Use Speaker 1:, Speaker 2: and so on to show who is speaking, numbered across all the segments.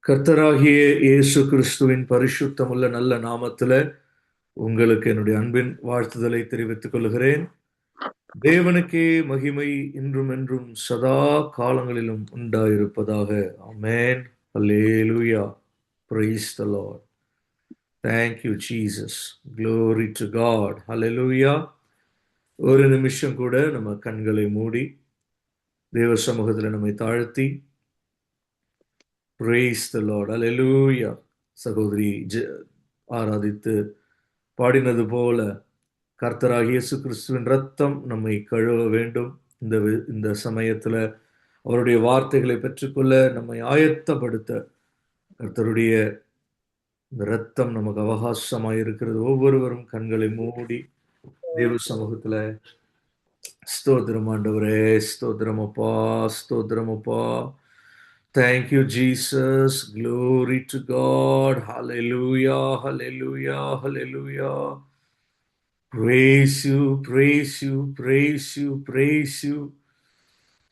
Speaker 1: கர்த்தராகிய இயேசு கிறிஸ்துவின் பரிசுத்தமுள்ள நல்ல நாமத்தில உங்களுக்கு என்னுடைய அன்பின் வாழ்த்துதலை தெரிவித்துக் கொள்கிறேன். தேவனுக்கே மகிமை இன்றும் என்றும் சதா காலங்களிலும் உண்டாயிருப்பதாக. ஆமென். அல்லேலூயா. Praise the Lord. Thank you, Jesus. Glory to God. Hallelujah. ஒரு நிமிஷம் கூட நம்ம கண்களை மூடி தேவ சமூகத்தில் நம்மை தாழ்த்தி Praise the Lord. Hallelujah. சகோதரி ஆராதித்து பாடினது போல கர்த்தராகிய இயேசு கிறிஸ்துவின் ரத்தம் நம்மை கழுவ வேண்டும். இந்த சமயத்துல அவருடைய வார்த்தைகளை பெற்றுக்கொள்ள நம்மை ஆயத்தப்படுத்த கர்த்தருடைய இந்த ரத்தம் நமக்கு அவகாசமாய் இருக்கிறது. ஒவ்வொருவரும் கண்களை மூடி தேவ சமூகத்துல ஸ்தோத்திரம் ஆண்டவரே, ஸ்தோத்திரம் அப்பா, ஸ்தோத்திரம் அப்பா. Thank you, Jesus. Glory to God. Hallelujah, hallelujah, hallelujah. Praise you, praise you, praise you, praise you.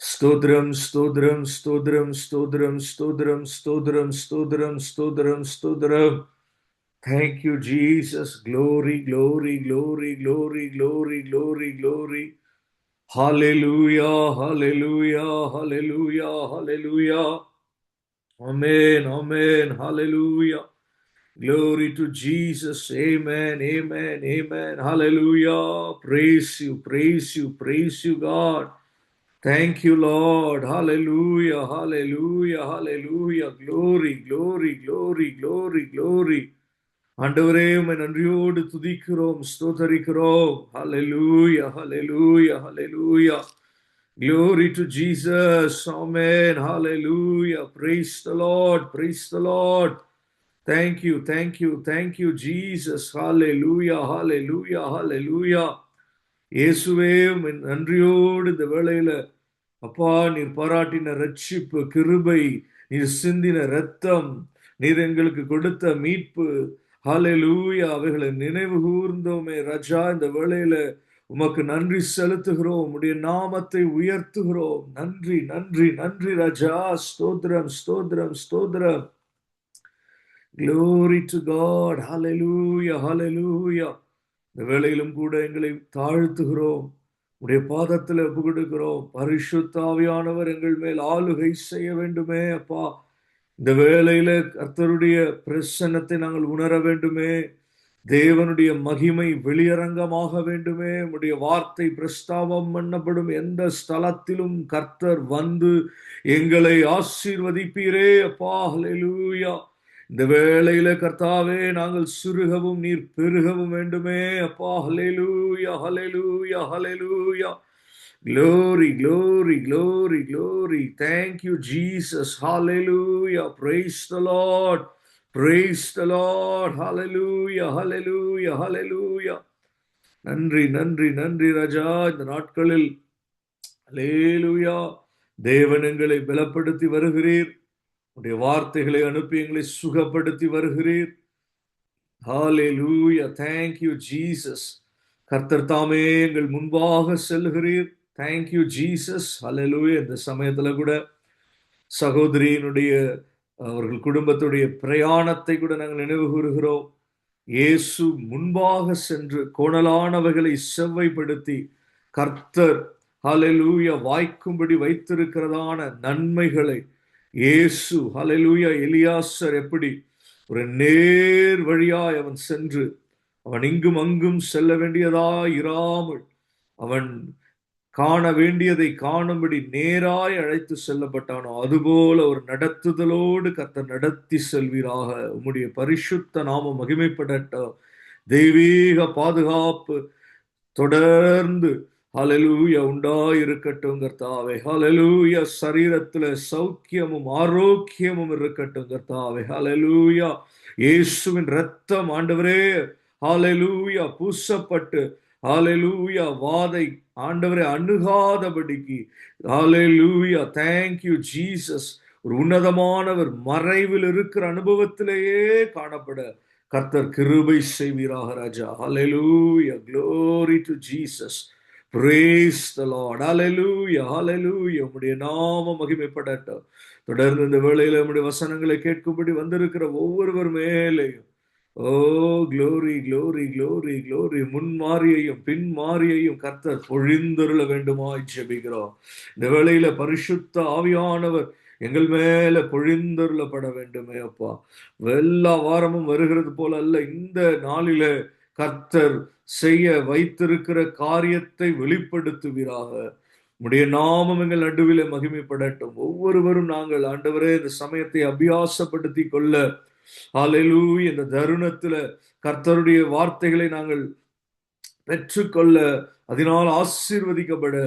Speaker 1: Stodram, stodram, stodram, stodram, stodram, stodram, stodram, stodram, stodram. Thank you, Jesus. Glory, glory, glory, glory, glory, glory, glory. Hallelujah, hallelujah, hallelujah, hallelujah. Amen, amen, hallelujah. Glory to Jesus. Amen, amen, amen. Hallelujah. Praise you, praise you, praise you, God. Thank you, Lord. Hallelujah, hallelujah, hallelujah. Glory, glory, glory, glory, glory. ஆண்டவரே உம்மை நன்றியோடு துதிக்கிறோம், ஸ்தோத்தரிக்கிறோம். Hallelujah, hallelujah, hallelujah. Glory to Jesus. Amen. Hallelujah. Praise the Lord. Praise the Lord. Thank you, thank you, thank you, Jesus. Hallelujah, hallelujah, hallelujah. இயேசுவே உம்மை நன்றியோடு இந்த வேளையில அப்பா நீர் பாராட்டின ரட்சிப்பு கிருபை, நீர் சிந்தின ரத்தம், நீர் எங்களுக்கு கொடுத்த மீட்பு, ஹalleluya, அவைகளை நினைவு கூர்ந்தோமே ராஜா. இந்த வேளையில உமக்கு நன்றி செலுத்துகிறோம், உம்முடைய நாமத்தை உயர்த்துகிறோம். நன்றி, நன்றி, நன்றி ராஜா. ஸ்தோத்திரம், ஸ்தோத்திரம், ஸ்தோத்திரம். Glory to God. Hallelujah, hallelujah. இந்த வேளையிலும் கூட எங்களை தாழ்த்துகிறோம், உடைய பாதத்தில் ஒப்பு கொடுக்கிறோம். பரிசுத்த ஆவியானவர் எங்கள் மேல் ஆளுகை செய்ய வேண்டுமே அப்பா. இந்த வேளையில கர்த்தருடைய பிரசன்னத்தை நாங்கள் உணர வேண்டுமே. தேவனுடைய மகிமை வெளியரங்கமாக வேண்டுமே. உடைய வார்த்தை பிரஸ்தாபம் பண்ணப்படும் எந்த ஸ்தலத்திலும் கர்த்தர் வந்து எங்களை ஆசீர்வதிப்பீரே அப்பா. ஹல்லேலூயா. இந்த வேளையில கர்த்தாவே நாங்கள் சுருகவும் நீர் பெருகவும் வேண்டுமே அப்பா. ஹல்லேலூயா, ஹல்லேலூயா, ஹல்லேலூயா. Glory, glory, glory, glory. Thank you, Jesus. Hallelujah. Praise the Lord. Praise the Lord. Hallelujah, hallelujah, hallelujah. நன்றி, நன்றி, நன்றி ராஜா. இந்த நாட்களில் ஹல்லேலூயா தேவன் எங்களை பலப்படுத்தி வருகிறீர். உடைய வார்த்தைகளை அனுப்பி எங்களை சுகப்படுத்தி வருகிறீர். ஹalleluya. Thank you, Jesus. கர்த்தர் தாமே எங்கள் முன்பாக செல்கிறீர். Thank you, Jesus. Hallelujah. இந்த சமயத்துல கூட சகோதரியினுடைய அவர்கள் குடும்பத்துடைய பிரயாணத்தை கூட நாங்கள் நினைவு கூறுகிறோம். இயேசு முன்பாக சென்று கோணலானவைகளை செவ்வைப்படுத்தி கர்த்தர் ஹalleluya வாய்க்கும்படி வைத்திருக்கிறதான நன்மைகளை இயேசு ஹalleluya. எலியாசர் எப்படி ஒரு நேர் வழியாய் அவன் சென்று அவன் இங்கும் அங்கும் செல்ல வேண்டியதா இராமல் அவன் காண வேண்டியதை காணும்படி நேராய் அழைத்து செல்லப்பட்டானோ அதுபோல ஒரு நடத்துதலோடு கர்த்தர் நடத்தி செல்வீராக. உம்முடைய பரிசுத்த நாமம் மகிமைப்படட்டும். தெய்வீக பாதுகாப்பு தொடர்ந்து ஹalleluya உண்டாயிருக்கட்டும் கர்த்தாவே. ஹalleluya சரீரத்துல சௌக்கியமும் ஆரோக்கியமும் இருக்கட்டும் கர்த்தாவே. ஹalleluya இயேசுவின் இரத்தம் ஆண்டவரே ஹalleluya பூசப்பட்டு ஹalleluya வாதை ஆண்டவரே அணுகாதபடிக்கு ஹalleluya. Thank you, Jesus. ஒரு உன்னதமானவர் மறைவில் இருக்கிற அனுபவத்திலேயே காணப்பட கர்த்தர் கிருபை செய்வீராக ராஜா. ஹalleluya. Glory to Jesus. Praise the Lord. Hallelujah. Hallelujah. உம்முடைய நாமம் மகிமைப்படட்டும். தொடர்ந்து இந்த வேளையில உம்முடைய வசனங்களை கேட்கும்படி வந்திருக்கிற ஒவ்வொருவர் மேலேயும் oh glory glory glory glory முன்மாறியையும் பின்மாறியையும் கர்த்தர் பொழிந்தருள வேண்டுமாய் ஜெபிக்கிறோம். இந்த வேளையில பரிசுத்த ஆவியானவர் எங்கள் மேல பொழிந்தருளப்பட வேண்டுமே அப்பா. எல்லா வாரமும் வருகிறது போல அல்ல, இந்த நாளில கர்த்தர் செய்ய வைத்திருக்கிற காரியத்தை வெளிப்படுத்துவீராக. உம்முடைய நாமம் எங்கள் நடுவிலே மகிமைப்படட்டும். ஒவ்வொருவரும் நாங்கள் ஆண்டவரே இந்த சமயத்தை அபியாசப்படுத்தி கொள்ள, ஹalleluya, இந்த தருணத்துல கர்த்தருடைய வார்த்தைகளை நாங்கள் பெற்றுக்கொள்ள, அதனால் ஆசீர்வதிக்கப்பட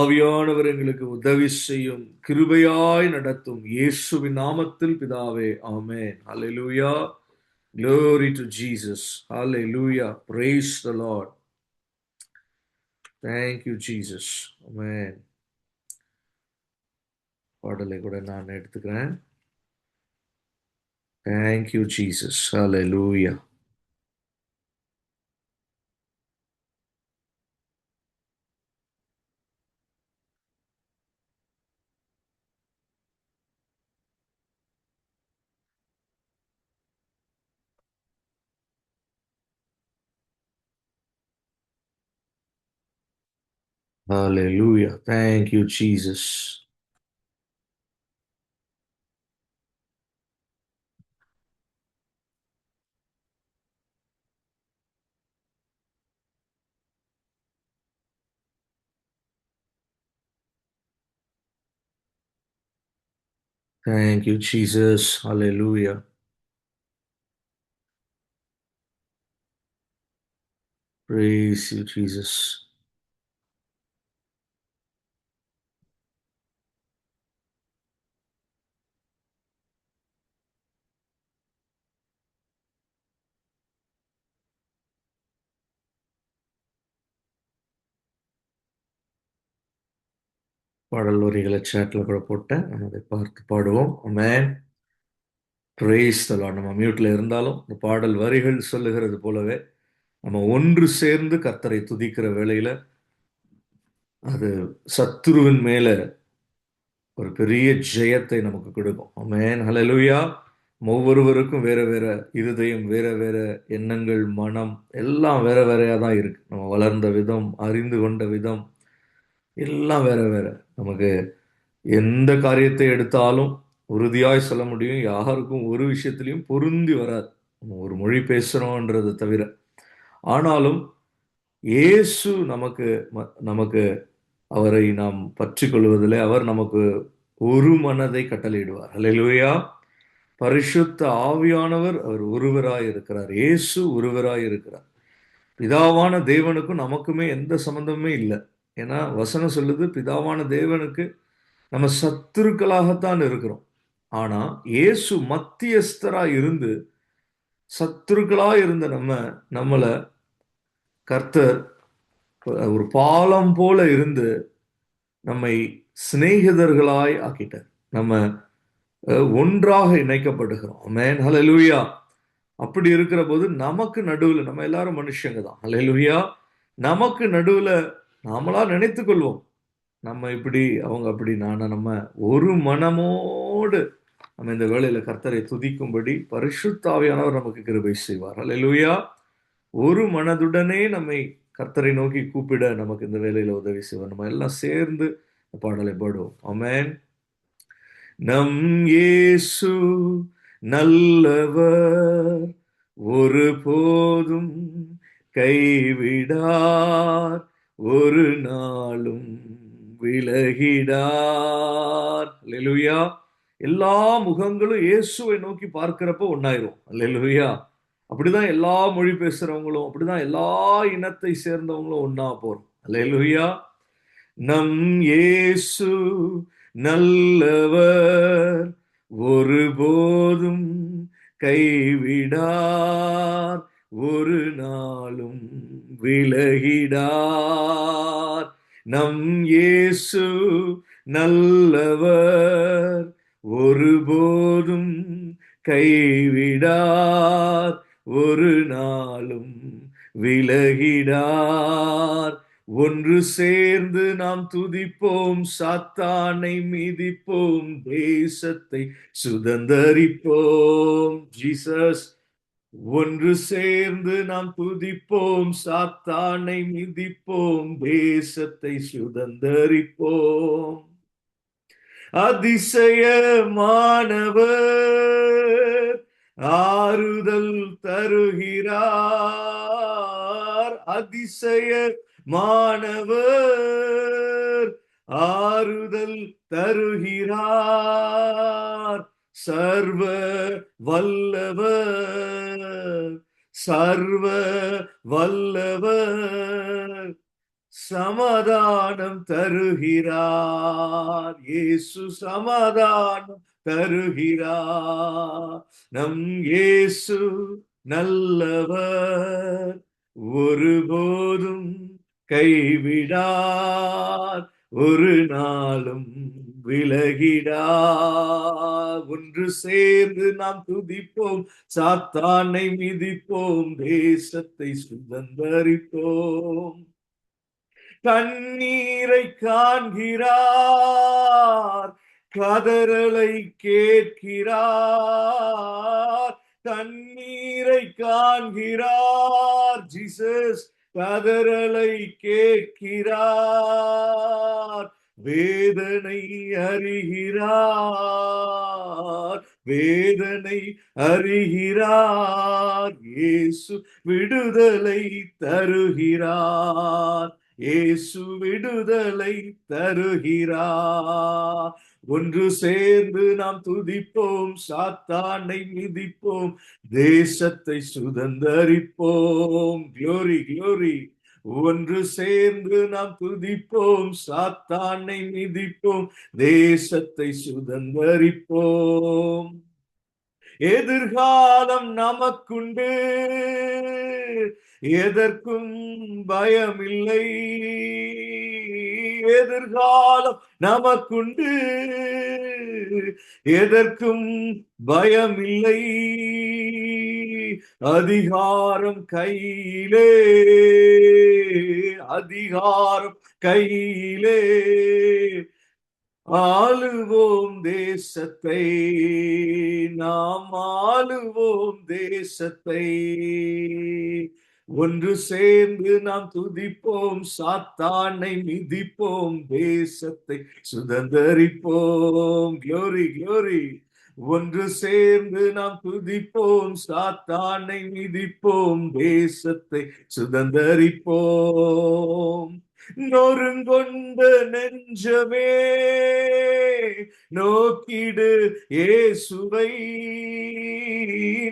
Speaker 1: ஆவியானவர் எங்களுக்கு உதவி செய்யும், கிருபையாய் நடத்தும். இயேசுவின் நாமத்தில் பிதாவே, ஆமென். ஹalleluya. Glory to Jesus. Hallelujah. Praise the Lord. Thank you, Jesus. Amen. பாடலை கூட நான் எடுத்துக்கிறேன். Thank you, Jesus. Hallelujah. Hallelujah. Thank you, Jesus. Thank you, Jesus. Hallelujah. Praise you, Jesus. பாடல் வரிகளை சாட்ல கூட போட்டேன், நம்ம அதை பார்த்து பாடுவோம். Amen. Praise the Lord. நம்ம மியூட்ல இருந்தாலும் இந்த பாடல் வரிகள் சொல்லுகிறது போலவே நம்ம ஒன்று சேர்ந்து கர்த்தரை துதிக்கிற வேளையில அது சத்துருவின் மேல ஒரு பெரிய ஜெயத்தை நமக்கு கொடுக்கும். ஆமென். ஹalleluya. ஒவ்வொருவருக்கும் வேற வேற இருதயம், வேற வேற எண்ணங்கள், மனம் எல்லாம் வேற வேறையா தான் இருக்கு. நம்ம வளர்ந்த விதம், அறிந்து கொண்ட விதம் எல்லாம் வேற வேற. நமக்கு எந்த காரியத்தை எடுத்தாலும் உறுதியாய் சொல்ல முடியும், யாருக்கும் ஒரு விஷயத்திலையும் பொருந்தி வராது. நம்ம ஒரு மொழி பேசுறோம்ன்றதை தவிர. ஆனாலும் இயேசு நமக்கு நமக்கு அவரை நாம் பற்றிக் கொள்வதிலே அவர் நமக்கு ஒரு மனதை கட்டளையிடுவார். அல்லேலூயா. பரிசுத்த ஆவியானவர் அவர் ஒருவராய் இருக்கிறார். இயேசு ஒருவராய் இருக்கிறார். பிதாவான தேவனுக்கும் நமக்குமே எந்த சம்பந்தமுமே இல்லை. ஏன்னா வசனம் சொல்லுது, பிதாவான தேவனுக்கு நம்ம சத்துருக்களாகத்தான் இருக்கிறோம். ஆனா இயேசு மத்தியஸ்தரா இருந்து சத்துருக்களா இருந்த நம்மள கர்த்தர் ஒரு பாலம் போல இருந்து நம்மை சிநேகிதர்களாய் ஆக்கிட்டார். நம்ம ஒன்றாக இணைக்கப்படுகிறோம். ஆமென். ஹalleluya. அப்படி இருக்கிற போது நமக்கு நடுவுல நம்ம எல்லாரும் மனுஷங்க தான். ஹalleluya. நமக்கு நடுவுல நாமளா நினைத்துக் கொள்வோம், நம்ம இப்படி அவங்க அப்படி. நம்ம ஒரு மனமோடு நம்ம இந்த வேளையில கர்த்தரை துதிக்கும்படி பரிசுத்த ஆவியானவர் நமக்கு கிருபை செய்வார். ஹalleluya. ஒரு மனதுடனே நம்மை கர்த்தரை நோக்கி கூப்பிட நமக்கு இந்த வேளையில உதவி செய்வார். நம்ம எல்லாம் சேர்ந்து பாடலை பாடுவோம். ஆமென். நம் இயேசு நல்லவர், ஒருபோதும் கைவிடார், ஒரு நாளும் விலகிடார். அல்லேலூயா. எல்லா முகங்களும் இயேசுவை நோக்கி பார்க்கிறப்ப ஒன்னாயிரும். அல்லேலூயா. அப்படிதான் எல்லா மொழி பேசுறவங்களும், அப்படிதான் எல்லா இனத்தை சேர்ந்தவங்களும் ஒன்னா போறோம். அல்லேலூயா. நம் இயேசு நல்லவர், ஒருபோதும் கைவிடார், ஒரு நாளும் விலகிடார். நம் இயேசு நல்லவர், ஒருபோதும் கைவிடார், ஒரு நாளும் விலகிடார். ஒன்று சேர்ந்து நாம் துதிப்போம், சாத்தானை மிதிப்போம், தேசத்தை சுதந்தரிப்போம். ஜீசஸ். ஒன்று சேர்ந்து நாம் துதிப்போம், சாத்தானை மிதிப்போம், தேசத்தை சுதந்தரிப்போம். அதிசயமானவர் ஆறுதல் தருகிறார். அதிசயமானவர் ஆறுதல் தருகிறார். சர்வ வல்லவர், சர்வ வல்லவர் சமாதானம் தருகிறார். இயேசு சமாதானம் தருகிறார். நம் இயேசு நல்லவர், ஒருபோதும் கைவிடார், ஒரு நாளும் விலகிடார். ஒன்று சேர்ந்து நாம் துதிப்போம், சாத்தானை மிதிப்போம், தேசத்தை சுதந்தரிப்போம். கண்ணீரை காண்கிறார், கதறலை கேட்கிறார். கண்ணீரை காண்கிறார் ஜீசஸ், கதறலை கேட்கிறார். வேதனை அறிகிறார், வேதனை அறிகிறார். இயேசு விடுதலை தருகிறார், இயேசு விடுதலை தருகிறார். ஒன்று சேர்ந்து நாம் துதிப்போம், சாத்தானை மிதிப்போம், தேசத்தை சுதந்தரிப்போம். Glory glory. ஒன்று சேர்ந்து நாம் துதிப்போம், சாத்தானை மிதிப்போம், தேசத்தை சுதந்தரிப்போம். எதிர்காலம் நமக்குண்டு, எதற்கும் பயமில்லை. எதிர்காலம் நமக்குண்டு, எதற்கும் பயமில்லை. அதிகாரம் கையிலே, அதிகாரம் கையிலே, ஆளுவோம் தேசத்தை, நாம் ஆளுவோம் தேசத்தை. ஒன்று சேர்ந்து நாம் துதிப்போம், சாத்தானை மிதிப்போம், தேசத்தை சுதந்தரிப்போம். Glory glory. ஒன்று சேர்ந்து நாம் துதிப்போம், சாத்தானை மிதிப்போம், தேசத்தை சுதந்தரிப்போம். நொறுங்கொண்ட நெஞ்சமே நோக்கிடு இயேசுவை,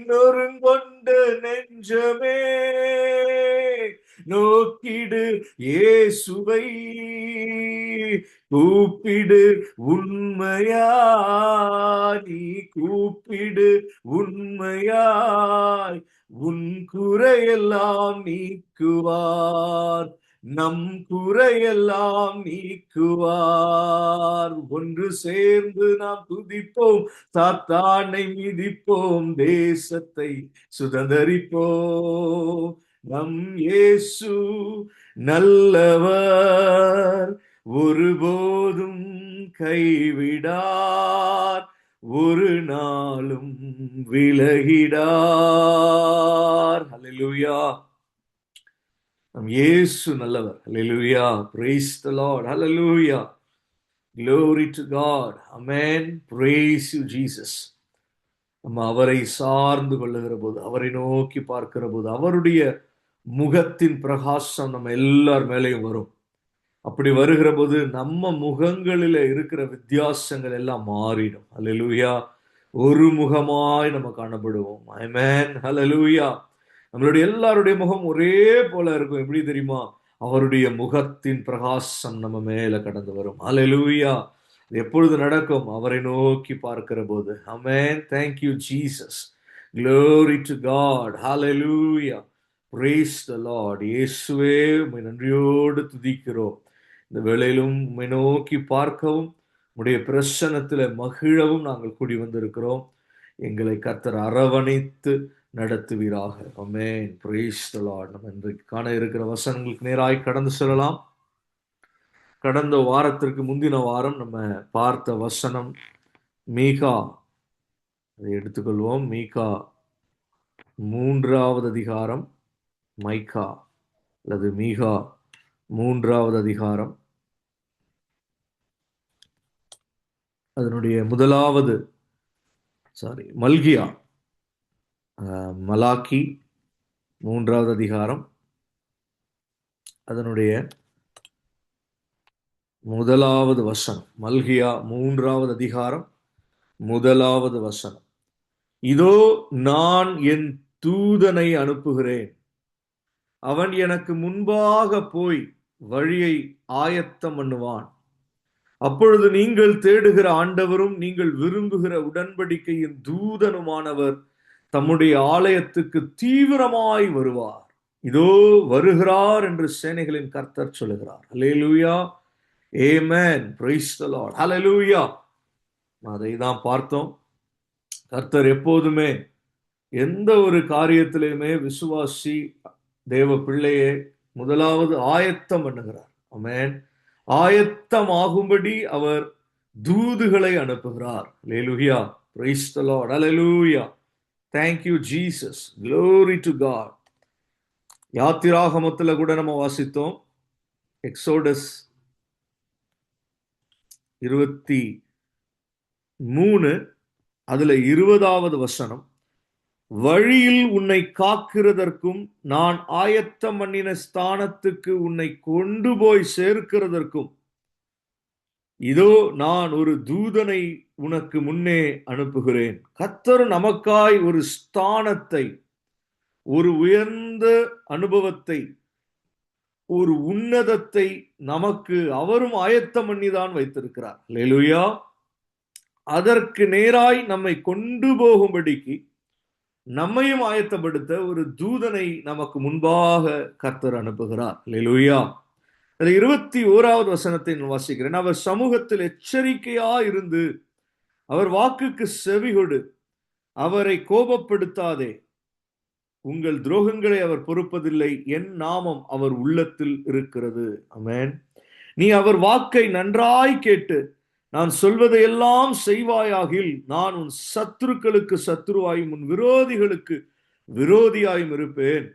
Speaker 1: நொறுங்கொண்ட நெஞ்சமே நோக்கிடு இயேசுவை. கூப்பிடு உண்மையாய், நீ கூப்பிடு உண்மையாய், உன் குறையெல்லாம் நீக்குவார், நம் குறையெல்லாம் நீக்குவார். ஒன்று சேர்ந்து நாம் துதிப்போம், சாத்தானை மிதிப்போம், தேசத்தை சுதந்தரிப்போம். நம் இயேசு நல்லவர், ஒருபோதும் கைவிடார், ஒரு நாளும் விலகிடார். ஹல்லேலூயா. நம் இயேசு நல்லவர். ஹல்லேலூயா. Praise the Lord. Hallelujah. Glory to God. Amen. Praise you Jesus. நம்ம அவரை சார்ந்து கொள்ளுகிற போது, அவரை நோக்கி பார்க்கிற போது, அவருடைய முகத்தின் பிரகாசம் நம்ம எல்லார் மேலேயும் வரும். அப்படி வருகிற போது நம்ம முகங்களில இருக்கிற வித்தியாசங்கள் எல்லாம் மாறிடும். ஹல்லேலூயா. ஒரு முகமாய் நம்ம காணப்படுவோம். ஆமென். ஹல்லேலூயா. நம்மளுடைய எல்லாருடைய முகம் ஒரே போல இருக்கும். எப்படி தெரியுமா? அவருடைய முகத்தின் பிரகாசம் நம்ம மேல கடந்து வரும். ஹல்லேலூயா. எப்பொழுது நடக்கும்? அவரை நோக்கி பார்க்கிற போது. ஆமென். Thank you Jesus. Glory to God. Hallelujah. Praise the Lord. இயேசுவே, உம்மை நன்றியோடு துதிக்கிறோம். இந்த வேளையிலும் உம்மை நோக்கி பார்க்கவும், உம்முடைய பிரசன்னத்திலே மகிழவும் நாங்கள் கூடி வந்திருக்கிறோம். எங்களை கர்த்தர் அரவணைத்து நடத்துவீராக. ஆமென். Praise the Lord. நம்ம இன்றைக்கு காண இருக்கிற வசனங்களுக்கு நேராய் கடந்து செல்லலாம். கடந்த வாரத்திற்கு முந்தின வாரம் நம்ம பார்த்த வசனம் மீகா. அதை எடுத்துக்கொள்வோம். மீகா 3வது அதிகாரம், மைக்கா அல்லது மீகா 3வது அதிகாரம், அதனுடைய முதலாவது மல்கியா, மலாக்கி 3வது அதிகாரம், அதனுடைய முதலாவது வசனம். மல்கியா 3வது அதிகாரம், முதலாவது வசனம். இதோ நான் என் தூதனை அனுப்புகிறேன், அவன் எனக்கு முன்பாக போய் வழியை ஆயத்தம் பண்ணுவான். அப்பொழுது நீங்கள் தேடுகிற ஆண்டவரும் நீங்கள் விரும்புகிற உடன்படிக்கையின் தூதனுமானவர் தம்முடைய ஆலயத்துக்கு தீவிரமாய் வருவார். இதோ வருகிறார் என்று சேனைகளின் கர்த்தர் சொல்லுகிறார். அல்லேலூயா, ஆமென், பிரைஸ் தி லார்ட், ஹல்லேலூயா. அதை தான் பார்த்தோம். கர்த்தர் எப்போதுமே எந்த ஒரு காரியத்திலுமே விசுவாசி தேவ பிள்ளையே முதலாவது ஆயத்தம் பண்ணுகிறார். ஆமென். ஆயத்தம் ஆகும்படி அவர் தூதுகளை அனுப்புகிறார். Alleluia, praise the Lord, hallelujah. Thank you Jesus, glory to God. யாத்திராகமத்துல கூட நம்ம வாசித்தோம். எக்ஸோடஸ் 23 அதுல 20வது வசனம், வழியில் உன்னை காக்கிறதற்கும் நான் ஆயத்தம் பண்ணின ஸ்தானத்துக்கு உன்னை கொண்டு போய் சேர்க்கிறதற்கும் இதோ நான் ஒரு தூதனை உனக்கு முன்னே அனுப்புகிறேன். கர்த்தர் நமக்காய் ஒரு ஸ்தானத்தை, ஒரு உயர்ந்த அனுபவத்தை, ஒரு உன்னதத்தை நமக்கு அவரும் ஆயத்தம் பண்ணிதான் வைத்திருக்கிறார். அல்லேலூயா. அதற்கு நேராய் நம்மை கொண்டு போகும்படிக்கு நம்மையும் ஆயத்தப்படுத்த ஒரு தூதனை நமக்கு முன்பாக கர்த்தர் அனுப்புகிறார். அல்லேலூயா. 21வது வசனத்தை நான் வாசிக்கிறேன். அவர் சமூகத்தில் எச்சரிக்கையா இருந்து அவர் வாக்குக்கு செவிகொடு, அவரை கோபப்படுத்தாதே, உங்கள் துரோகங்களை அவர் பொறுப்பதில்லை, என் நாமம் அவர் உள்ளத்தில் இருக்கிறது. ஆமென். நீ அவர் வாக்கை நன்றாய் கேட்டு நான் சொல்வதையெல்லாம் செய்வாயாகில் நான் உன் சத்துருக்களுக்கு சத்துருவாயும் உன் விரோதிகளுக்கு விரோதியாயும் இருப்பேன்.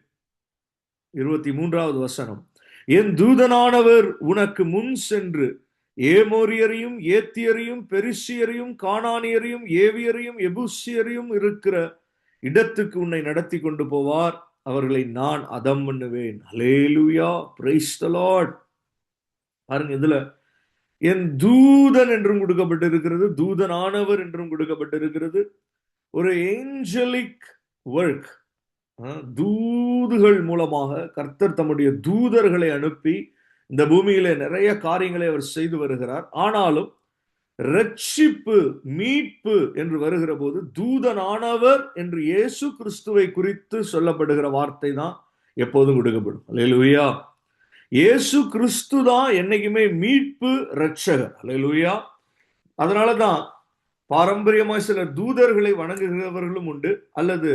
Speaker 1: 23வது வசனம், என் தூதனானவர் உனக்கு முன் சென்று ஏமோரியரையும் ஏத்தியரையும் பெரிசியரையும் கானானியரையும் ஏவியரையும் எபூசியரையும் இருக்கிற இடத்துக்கு உன்னை நடத்தி கொண்டு போவார், அவர்களை நான் அதம் பண்ணுவேன். அல்லேலூயா, பிரைஸ் தி லார்ட். பாருங்க, இதுல என் தூதன் என்றும் கொடுக்கப்பட்டிருக்கிறது, தூதனானவர் என்றும் கொடுக்கப்பட்டிருக்கிறது. ஒரு ஏஞ்சலிக் ஒர்க், தூதுகள் மூலமாக கர்த்தர் தம்முடைய தூதர்களை அனுப்பி இந்த பூமியில நிறைய காரியங்களை அவர் செய்து வருகிறார். ஆனாலும் ரட்சிப்பு, மீட்பு என்று வருகிற போது தூதனானவர் என்று இயேசு கிறிஸ்துவை குறித்து சொல்லப்படுகிற வார்த்தை தான் எப்போதும் கொடுக்கப்படும். அல்லேலூயா. இயேசு கிறிஸ்து தான் என்னைக்குமே மீட்பு, ரட்சகர். அல்லேலூயா. அதனாலதான் பாரம்பரியமாய் சிலர் தூதர்களை வணங்குகிறவர்களும் உண்டு, அல்லது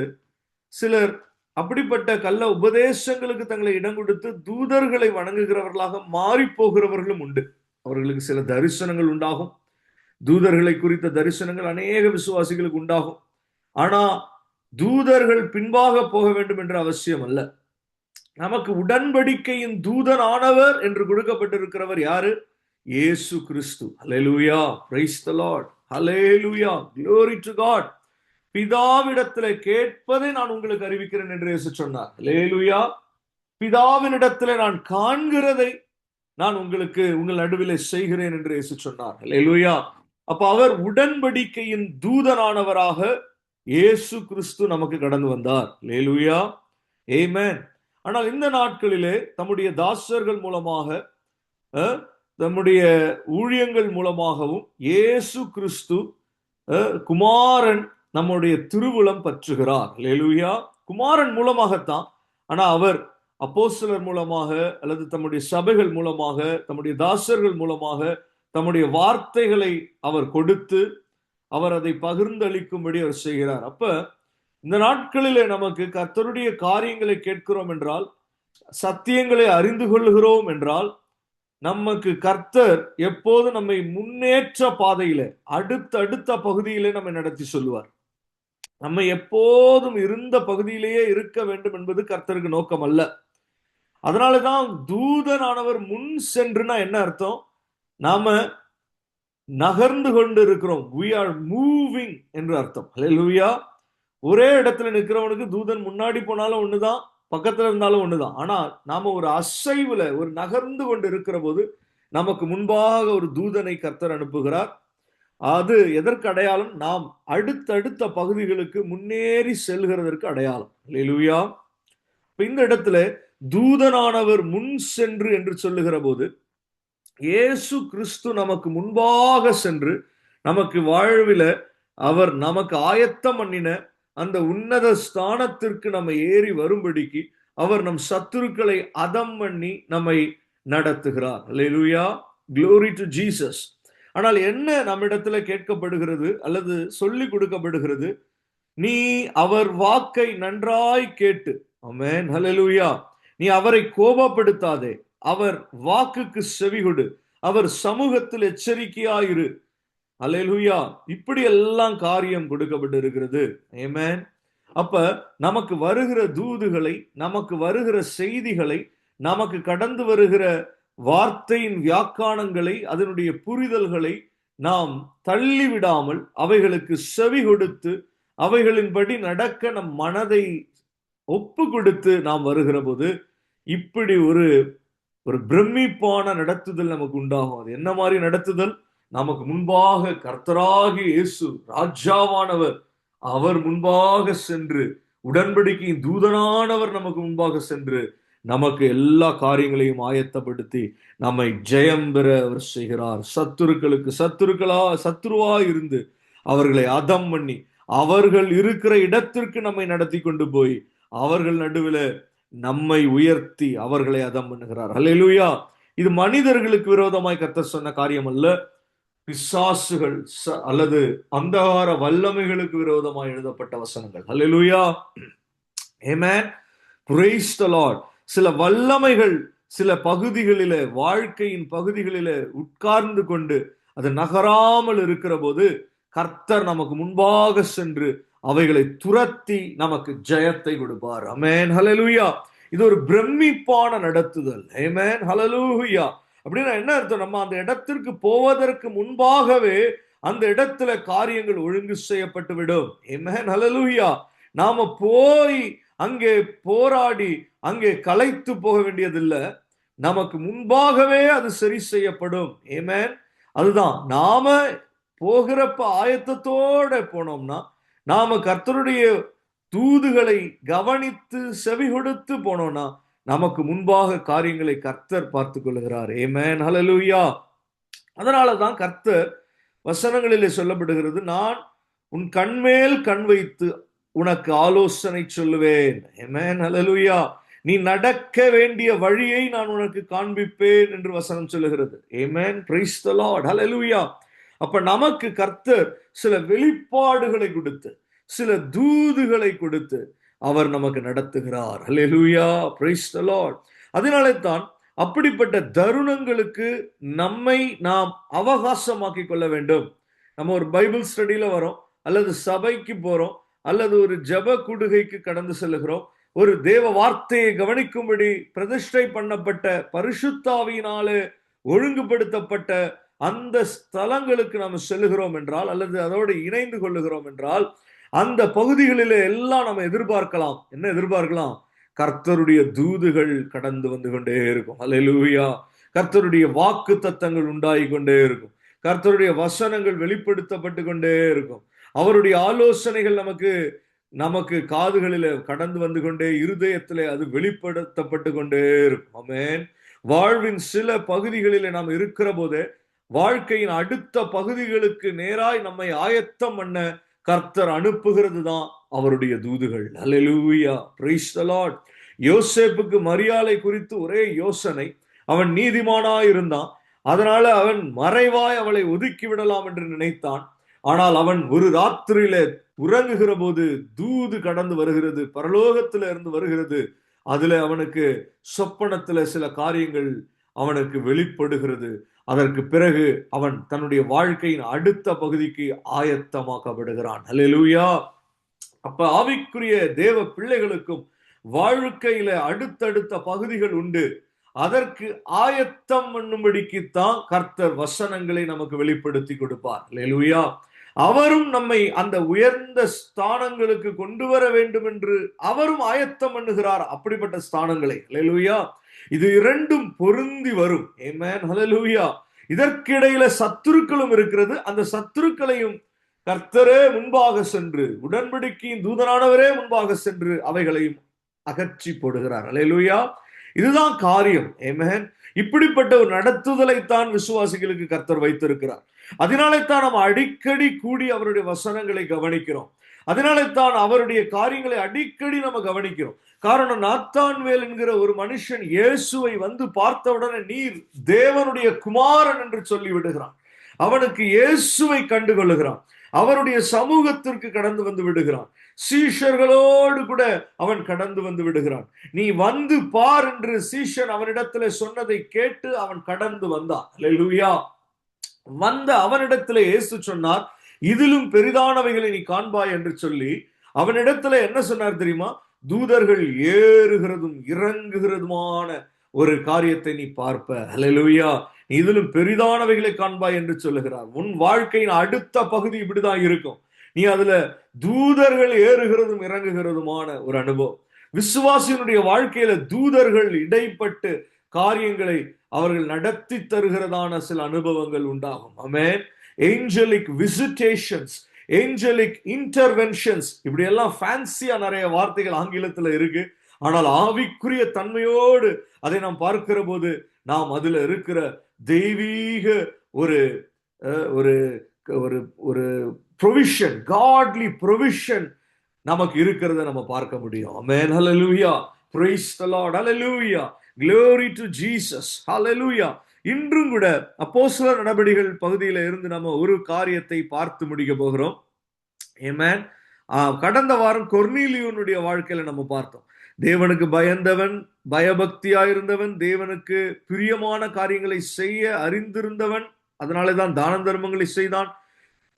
Speaker 1: சிலர் அப்படிப்பட்ட கள்ள உபதேசங்களுக்கு தங்களை இடம் கொடுத்து தூதர்களை வணங்குகிறவர்களாக மாறி போகிறவர்களும் உண்டு. அவர்களுக்கு சில தரிசனங்கள் உண்டாகும், தூதர்களை குறித்த தரிசனங்கள் அநேக விசுவாசிகளுக்கு உண்டாகும். ஆனா தூதர்கள் பின்பாக போக வேண்டும் என்ற அவசியம் அல்ல. நமக்கு உடன்படிக்கையின் தூதனானவர் என்று கொடுக்கப்பட்டிருக்கிறவர் யாரு? இயேசு கிறிஸ்து. Alleluia, praise the Lord, alleluia, glory to God. பிதாவிடத்திலே கேட்பதை நான் உங்களுக்கு அறிவிக்கிறேன் என்று இயேசு சொன்னார். அல்லேலூயா. பிதாவினிடத்திலே நான் காண்கிறதை நான் உங்களுக்கு உங்கள் நடுவிலே செய்கிறேன் என்று இயேசு சொன்னார். அல்லேலூயா. அப்ப அவர் உடன்படிக்கையின் தூதனானவராக இயேசு கிறிஸ்து நமக்கு கடந்து வந்தார். அல்லேலூயா, ஆமென். ஆனால் இந்த நாட்களிலே தம்முடைய தாசர்கள் மூலமாக, தம்முடைய ஊழியங்கள் மூலமாகவும் இயேசு கிறிஸ்து குமாரன் நம்முடைய திருவுளம் பற்றுகிறார். அல்லேலூயா. குமாரன் மூலமாகத்தான். ஆனா அவர் அப்போஸ்தலர் மூலமாக அல்லது தம்முடைய சபைகள் மூலமாக, தம்முடைய தாசர்கள் மூலமாக தம்முடைய வார்த்தைகளை அவர் கொடுத்து அவர் அதை பகிர்ந்தளிக்கும்படி அவர் செய்கிறார். அப்ப இந்த நாட்களிலே நமக்கு கர்த்தருடைய காரியங்களை கேட்கிறோம் என்றால், சத்தியங்களை அறிந்து கொள்கிறோம் என்றால், நமக்கு கர்த்தர் எப்போது நம்மை முன்னேற்ற பாதையில அடுத்த பகுதியிலே நம்மை நடத்தி சொல்லுவார். நம்ம எப்போதும் இருந்த பகுதியிலேயே இருக்க வேண்டும் என்பது கர்த்தருக்கு நோக்கம் அல்ல. அதனாலதான் தூதனானவர் முன் சென்றுனா என்ன அர்த்தம்? நாம நகர்ந்து கொண்டு இருக்கிறோம். we are moving என்று அர்த்தம். ஹல்லேலூயா. ஒரே இடத்துல நிற்கிறவனுக்கு தூதன் முன்னாடி போனாலும் ஒண்ணுதான், பக்கத்துல இருந்தாலும் ஒண்ணுதான். ஆனா நாம ஒரு அசைவுல ஒரு நகர்ந்து கொண்டு இருக்கிற போது நமக்கு முன்பாக ஒரு தூதனை கர்த்தர் அனுப்புகிறார். அது எதற்கு அடையாளம்? நாம் அடுத்தடுத்த பகுதிகளுக்கு முன்னேறி செல்கிறதற்கு அடையாளம். ஹல்லேலூயா. இந்த இடத்துல தூதனானவர் முன் சென்று என்று சொல்லுகிற போது இயேசு கிறிஸ்து நமக்கு முன்பாக சென்று நமக்கு வாழ்வில அவர் நமக்கு ஆயத்தம் பண்ணின அந்த உன்னத ஸ்தானத்திற்கு நம்ம ஏறி வரும்படிக்கு அவர் நம் சத்துருக்களை அதம் பண்ணி நம்மை நடத்துகிறார். அல்லேலூயா. glory to Jesus. ஆனால் என்ன நம்மிடத்துல கேட்கப்படுகிறது அல்லது சொல்லி கொடுக்கப்படுகிறது? நீ அவர் வாக்கை நன்றாய் கேட்டு, ஆமென், ஹல்லேலூயா, நீ அவரை கோபப்படுத்தாதே, அவர் வாக்குக்கு செவிகொடு, அவர் சமூகத்தில் எச்சரிக்கையாயிரு. அல்லேலூயா. இப்படி எல்லாம் காரியம் கொடுக்கப்பட்டு இருக்கிறது. ஆமென். அப்ப நமக்கு வருகிற தூதுகளை, நமக்கு வருகிற செய்திகளை, நமக்கு கடந்து வருகிற வார்த்தையின் வியாக்கானங்களை, அதனுடைய புரிதல்களை நாம் தள்ளிவிடாமல் அவைகளுக்கு செவி கொடுத்து அவைகளின்படி நடக்க நம் மனதை ஒப்பு கொடுத்து நாம் வருகிற போது இப்படி ஒரு பிரமிப்பான நடத்துதல் நமக்கு உண்டாகும். அது என்ன மாதிரி நடத்துதல்? நமக்கு முன்பாக கர்த்தராகிய இயேசு ராஜாவானவர் அவர் முன்பாக சென்று, உடன்படிக்கையின் தூதனானவர் நமக்கு முன்பாக சென்று நமக்கு எல்லா காரியங்களையும் ஆயத்தப்படுத்தி நம்மை ஜெயம் பெற அவர் செய்கிறார். சத்துருக்களுக்கு சத்துருவா இருந்து அவர்களை அதம் பண்ணி அவர்கள் இருக்கிற இடத்திற்கு நம்மை நடத்தி கொண்டு போய் அவர்கள் நடுவில் நம்மை உயர்த்தி அவர்களை அதம் பண்ணுகிறார். அல்லேலூயா. இது மனிதர்களுக்கு விரோதமாய் கர்த்தர் சொன்ன காரியம் அல்ல. பிசாசுகள் அல்லது அந்தகார வல்லமைகளுக்கு விரோதமாய் எழுதப்பட்ட வசனங்கள். அல்லேலூயா. ஆமென். praise the Lord. சில வல்லமைகள் சில பகுதிகளிலே, வாழ்க்கையின் பகுதிகளிலே உட்கார்ந்து கொண்டு அது நகராமல் இருக்கிற போது கர்த்தர் நமக்கு முன்பாக சென்று அவைகளை துரத்தி நமக்கு ஜெயத்தை கொடுப்பார். ஆமென், ஹல்லேலூயா. இது ஒரு பிரமிப்பான நடத்துதல். ஆமென், ஹல்லேலூயா. அப்படின்னா என்ன அர்த்தம்? நம்ம அந்த இடத்திற்கு போவதற்கு முன்பாகவே அந்த இடத்துல காரியங்கள் ஒழுங்கு செய்யப்பட்டு விடும். ஆமென், ஹல்லேலூயா. நாம போய் அங்கே போராடி அங்கே களைத்து போக வேண்டியதில்லை. நமக்கு முன்பாகவே அது சரி செய்யப்படும். ஆமென். அதுதான் நாம போகிறப்ப ஆயத்தத்தோட போனோம்னா, நாம கர்த்தருடைய தூதுகளை கவனித்து செவி கொடுத்து போனோம்னா நமக்கு முன்பாக காரியங்களை கர்த்தர் பார்த்து கொள்கிறார். ஆமென், ஹல்லேலூயா. அதனாலதான் கர்த்தர் வசனங்களிலே சொல்லப்படுகிறது, நான் உன் கண்மேல் கண் வைத்து உனக்கு ஆலோசனை சொல்லுவேன். ஆமென், ஹல்லேலூயா. நீ நடக்க வேண்டிய வழியை நான் உனக்கு காண்பிப்பேன் என்று வசனம் சொல்லுகிறது. ஆமென், praise the Lord, ஹல்லேலூயா. அப்ப நமக்கு கர்த்தர் சில வெளிப்பாடுகளை கொடுத்து, சில தூதுகளை கொடுத்து அவர் நமக்கு நடத்துகிறார். ஹல்லேலூயா, praise the Lord. அதனாலே தான் அப்படிப்பட்ட தருணங்களுக்கு நம்மை நாம் அவகாசமாக்கி கொள்ள வேண்டும். நம்ம ஒரு பைபிள் ஸ்டடியில வரோம், அல்லது சபைக்கு போறோம், அல்லது ஒரு ஜெப கூடுகைக்கு கடந்து செல்லுகிறோம், ஒரு தேவ வார்த்தையை கவனிக்கும்படி பிரதிஷ்டை பண்ணப்பட்ட பரிசுத்தாவியினாலே ஒழுங்குபடுத்தப்பட்ட அந்த ஸ்தலங்களுக்கு நாம் செல்லுகிறோம் என்றால், அல்லது அதோடு இணைந்து கொள்ளுகிறோம் என்றால், அந்த பகுதிகளிலே எல்லாம் நம்ம எதிர்பார்க்கலாம். என்ன எதிர்பார்க்கலாம்? கர்த்தருடைய தூதுகள் கடந்து வந்து கொண்டே இருக்கும். அல்லேலூயா. கர்த்தருடைய வாக்கு தத்தங்கள் உண்டாகி கொண்டே இருக்கும். கர்த்தருடைய வசனங்கள் வெளிப்படுத்தப்பட்டு கொண்டே இருக்கும். அவருடைய ஆலோசனைகள் நமக்கு காதுகளிலே கடந்து வந்து கொண்டே, இருதயத்திலே அது வெளிப்படுத்தப்பட்டு கொண்டே இருக்கும். ஆமென். வாழ்வின் சில பகுதிகளிலே நாம் இருக்கிற போதே வாழ்க்கையின் அடுத்த பகுதிகளுக்கு நேராய் நம்மை ஆயத்தம் பண்ண கர்த்தர் அனுப்புகிறது தான் அவருடைய தூதுகள். அல்லேலூயா, praise the Lord. யோசேப்புக்கு மரியாளை குறித்து ஒரே யோசனை. அவன் நீதிமானாய் இருந்தான், அதனால அவன் மறைவாய் அவளை ஒதுக்கி விடலாம் என்று நினைத்தான். ஆனால் அவன் ஒரு ராத்திரியில உறங்குகிற போது தூது கடந்து வருகிறது, பரலோகத்தில இருந்து வருகிறது. அதுல அவனுக்கு சொப்பனத்துல சில காரியங்கள் அவனுக்கு வெளிப்படுகிறது. அதற்கு பிறகு அவன் தன்னுடைய வாழ்க்கையின் அடுத்த பகுதிக்கு ஆயத்தமாக்கப்படுகிறான். அல்லேலூயா. அப்ப ஆவிக்குரிய தேவ பிள்ளைகளுக்கும் வாழ்க்கையில அடுத்தடுத்த பகுதிகள் உண்டு. அதற்கு ஆயத்தம் பண்ணும்படிக்குத்தான் கர்த்தர் வசனங்களை நமக்கு வெளிப்படுத்தி கொடுப்பார். அல்லேலூயா. அவரும் நம்மை அந்த உயர்ந்த ஸ்தானங்களுக்கு கொண்டு வர வேண்டும் என்று அவரும் ஆயத்தம் பண்ணுகிறார். அப்படிப்பட்ட ஸ்தானங்களை. அல்லேலூயா. இது இரண்டும் பொருந்தி வரும். ஆமென். ஹல்லேலூயா. இதற்கிடையில சத்துருக்களும் இருக்கிறது. அந்த சத்துருக்களையும் கர்த்தரே முன்பாக சென்று, உடன்படிக்கையின் தூதனானவரே முன்பாக சென்று அவைகளையும் அகற்றி போடுகிறார். அல்லேலூயா. இதுதான் காரியம். ஆமென். இப்படிப்பட்ட ஒரு நடத்துதலைத்தான் விசுவாசிகளுக்கு கர்த்தர் வைத்திருக்கிறார். அதனாலே தான் நாம் அடிக்கடி கூடி அவருடைய வசனங்களை கவனிக்கிறோம். அதனாலே தான் அவருடைய காரியங்களை அடிக்கடி நம்ம கவனிக்கிறோம். காரணம், நாத்தான்வேல் என்கிற ஒரு மனுஷன் இயேசுவை வந்து பார்த்தவுடனே நீர் தேவனுடைய குமாரன் என்று சொல்லி விடுகிறான். அவனுக்கு இயேசுவை கண்டுகொள்ளுகிறான். அவருடைய சமூகத்திற்கு கடந்து வந்து விடுகிறான். சீஷர்களோடு கூட அவன் கடந்து வந்து விடுகிறான். நீ வந்து பார் என்று சீஷன் அவனிடத்திலே சொன்னதை கேட்டு அவன் கடந்து வந்தான். அல்லேலூயா. வந்த அவனிடத்திலே இயேசு சொன்னார், இதிலும் பெரிதானவைகளை நீ காண்பாய் என்று சொல்லி அவனிடத்துல என்ன சொன்னார் தெரியுமா? தூதர்கள் ஏறுகிறதும் இறங்குகிறதுமான ஒரு காரியத்தை நீ பார்ப்ப. அல்லேலூயா. இதிலும் பெரிதானவைகளை காண்பாய் என்று சொல்லுகிறார். உன் வாழ்க்கையின் அடுத்த பகுதி இப்படிதான் இருக்கும். நீ அதுல தூதர்கள் ஏறுகிறதும் இறங்குகிறதுமான ஒரு அனுபவம். விசுவாசியினுடைய வாழ்க்கையில தூதர்கள் இடைப்பட்டு காரியங்களை அவர்கள் நடத்தி தருகிறதான சில அனுபவங்கள் உண்டாகும். ஆமென். ஏஞ்சலிக் விசிட்டேஷன்ஸ், ஏஞ்சலிக் இன்டர்வென்ஷன்ஸ், இப்படி எல்லாம் ஃபேன்சியா நிறைய வார்த்தைகள் ஆங்கிலத்துல இருக்கு. ஆனால் ஆவிக்குரிய தன்மையோடு அதை நாம் பார்க்கிற போது நாம் அதுல இருக்கிற தெய்வீக ஒரு ஒரு ஒரு ப்ரொவிஷன், காட்லி ப்ரொவிஷன் நமக்கு இருக்கிறத நம்ம பார்க்க முடியும். Amen. Hallelujah. Praise the Lord. Hallelujah. Glory to Jesus. Hallelujah. இன்றும் கூட அப்போஸ்தலர் நடபடிகள் பகுதியில இருந்து நம்ம ஒரு காரியத்தை பார்த்து முடிக்க போகிறோம். ஆமென். கடந்த வாரம் கொர்னேலியுனுடைய வாழ்க்கையில நம்ம பார்த்தோம். தேவனுக்கு பயந்தவன், பயபக்தியாயிருந்தவன், தேவனுக்கு பிரியமான காரியங்களை செய்ய அறிந்திருந்தவன். அதனாலேதான் தான தர்மங்களை செய்தான்.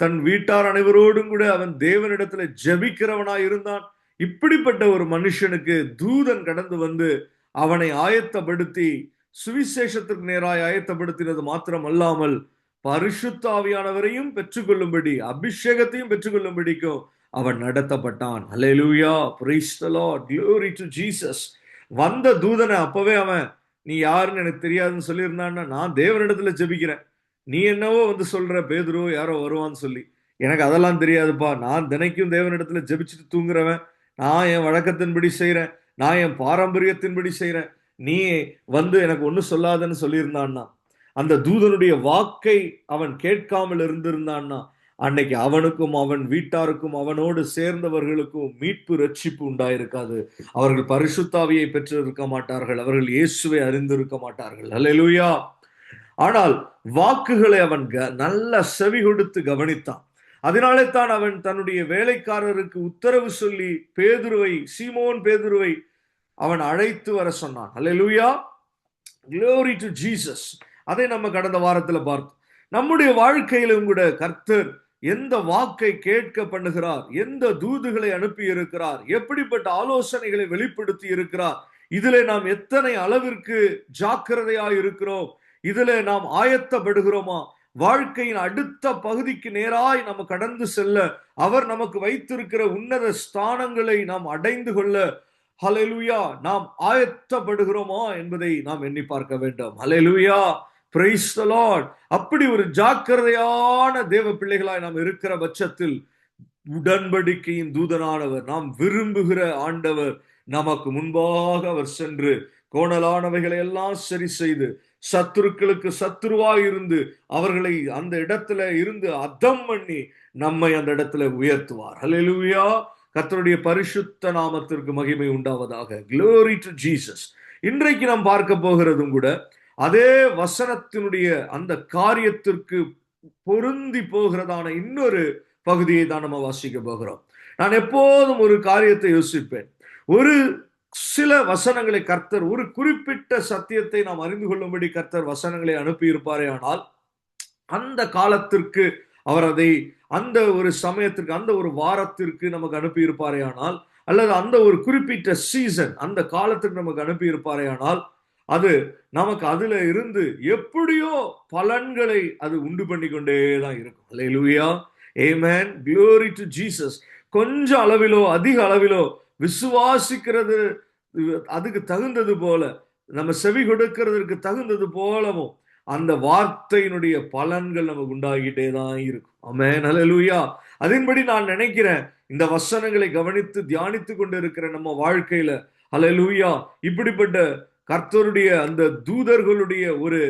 Speaker 1: தன் வீட்டார் அனைவரோடும் கூட அவன் தேவனிடத்துல ஜெபிக்கிறவனாய் இருந்தான். இப்படிப்பட்ட ஒரு மனுஷனுக்கு தூதன் கடந்து வந்து அவனை ஆயத்தப்படுத்தி சுவிசேஷத்திற்கு நேராய் ஆயத்தப்படுத்தினது மாத்திரம் அல்லாமல் பரிசுத்த ஆவியானவரையும் பெற்றுக்கொள்ளும்படி, அபிஷேகத்தையும் பெற்றுக்கொள்ளும்படிக்கும் அவன் நடத்தப்பட்டான். Alleluia. Praise the Lord. Glory to Jesus. வந்த தூதனை அப்பவே அவன், நீ யாருன்னு எனக்கு தெரியாதுன்னு சொல்லியிருந்தான்னா, நான் தேவனிடத்துல ஜெபிக்கிறேன், நீ என்னவோ வந்து சொல்ற பேதுரு யாரோ வருவான்னு சொல்லி, எனக்கு அதெல்லாம் தெரியாதுப்பா, நான் தினைக்கும் தேவனிடத்துல ஜெபிச்சுட்டு தூங்குறவன், நான் என் வழக்கத்தின்படி செய்யறேன், நான் என் பாரம்பரியத்தின்படி செய்யறேன், நீ வந்து எனக்கு ஒன்னும் சொல்லாதன்னு சொல்லியிருந்தான்னா, அந்த தூதனுடைய வாக்கை அவன் கேட்காமல் இருந்திருந்தான்னா, அன்னைக்கு அவனுக்கும் அவன் வீட்டாருக்கும் அவனோடு சேர்ந்தவர்களுக்கும் மீட்பு ரட்சிப்பு உண்டாயிருக்காது. அவர்கள் பரிசுத்த ஆவியை பெற்றிருக்க மாட்டார்கள். அவர்கள் இயேசுவை அறிந்திருக்க மாட்டார்கள். அல்லேலூயா. ஆனால் வாக்குகளை அவன் நல்ல செவி கொடுத்து கவனித்தான். அதனாலே தான் அவன் தன்னுடைய வேலைக்காரருக்கு உத்தரவு சொல்லி பேதுருவை, சீமோன் பேதுருவை அவன் அழைத்து வர சொன்னான். அல்லேலூயா. Glory to Jesus. அதை நம்ம கடந்த வாரத்துல பார்த்தோம். நம்முடைய வாழ்க்கையிலும் கூட கர்த்தர் எந்த வாக்கை கேட்க பண்ணுகிறார், எந்த தூதுகளை அனுப்பி இருக்கிறார், எப்படிப்பட்ட ஆலோசனைகளை வெளிப்படுத்தி இருக்கிறார், இதிலே நாம் எத்தனை அளவிற்கு ஜாக்கிரதையாய் இருக்கிறோம், இதிலே நாம் ஆயத்தப்படுகிறோமா, வாழ்க்கையின் அடுத்த பகுதிக்கு நேராய் நம்ம கடந்து செல்ல அவர் நமக்கு வைத்திருக்கிற உன்னத ஸ்தானங்களை நாம் அடைந்து கொள்ள ஹல்லேலூயா நாம் ஆயத்தப்படுகிறோமா என்பதை நாம் எண்ணி பார்க்க வேண்டும். ஹல்லேலூயா. Praise the Lord. அப்படி ஒரு ஜாக்கிரதையான தேவ பிள்ளைகளாய் நாம் இருக்கிற பட்சத்தில் உடன்படிக்கையின் தூதனானவர், நாம் விரும்புகிற ஆண்டவர் நமக்கு முன்பாக அவர் சென்று கோணலானவைகளை எல்லாம் சரி செய்து சத்துருக்களுக்கு சத்துருவாய் இருந்து அவர்களை அந்த இடத்துல இருந்து அதம் பண்ணி நம்மை அந்த இடத்துல உயர்த்துவார். ஹல்லேலூயா. கர்த்தருடைய பரிசுத்த நாமத்திற்கு மகிமை உண்டாவதாக. Glory to Jesus. இன்றைக்கு நாம் பார்க்க போகிறதும் கூட அதே வசனத்தினுடைய அந்த காரியத்திற்கு பொருந்தி போகிறதான இன்னொரு பகுதியை தான் நம்ம வாசிக்க போகிறோம். நான் எப்போதும் ஒரு காரியத்தை யோசிப்பேன். ஒரு சில வசனங்களை கர்த்தர், ஒரு குறிப்பிட்ட சத்தியத்தை நாம் அறிந்து கொள்ளும்படி கர்த்தர் வசனங்களை அனுப்பி இருப்பாரே ஆனால், அந்த காலத்திற்கு அவர் அதை அந்த ஒரு சமயத்திற்கு, அந்த ஒரு வாரத்திற்கு நமக்கு அனுப்பி இருப்பாரே ஆனால், அல்லது அந்த ஒரு குறிப்பிட்ட சீசன், அந்த காலத்துக்கு நமக்கு அனுப்பி இருப்பாரே ஆனால், அது நமக்கு அதுல இருந்து எப்படியோ பலன்களை அது உண்டு பண்ணி கொண்டே தான் இருக்கும். அல்லேலூயா, ஆமென், glory to Jesus. கொஞ்சம் அளவிலோ அதிக அளவிலோ விசுவாசிக்கிறது அதுக்கு தகுந்தது போல, நம்ம செவி கொடுக்கிறதுக்கு தகுந்தது போலவும் அந்த வார்த்தையினுடைய பலன்கள் நமக்கு உண்டாகிட்டே தான் இருக்கும். ஆமென், ஹல்லேலூயா. அதன்படி நான் நினைக்கிறேன், இந்த வசனங்களை கவனித்து தியானித்து கொண்டு இருக்கிற நம்ம வாழ்க்கையில, ஹல்லேலூயா, இப்படிப்பட்ட கர்த்தருடைய அந்த தூதர்களுடைய ஒரு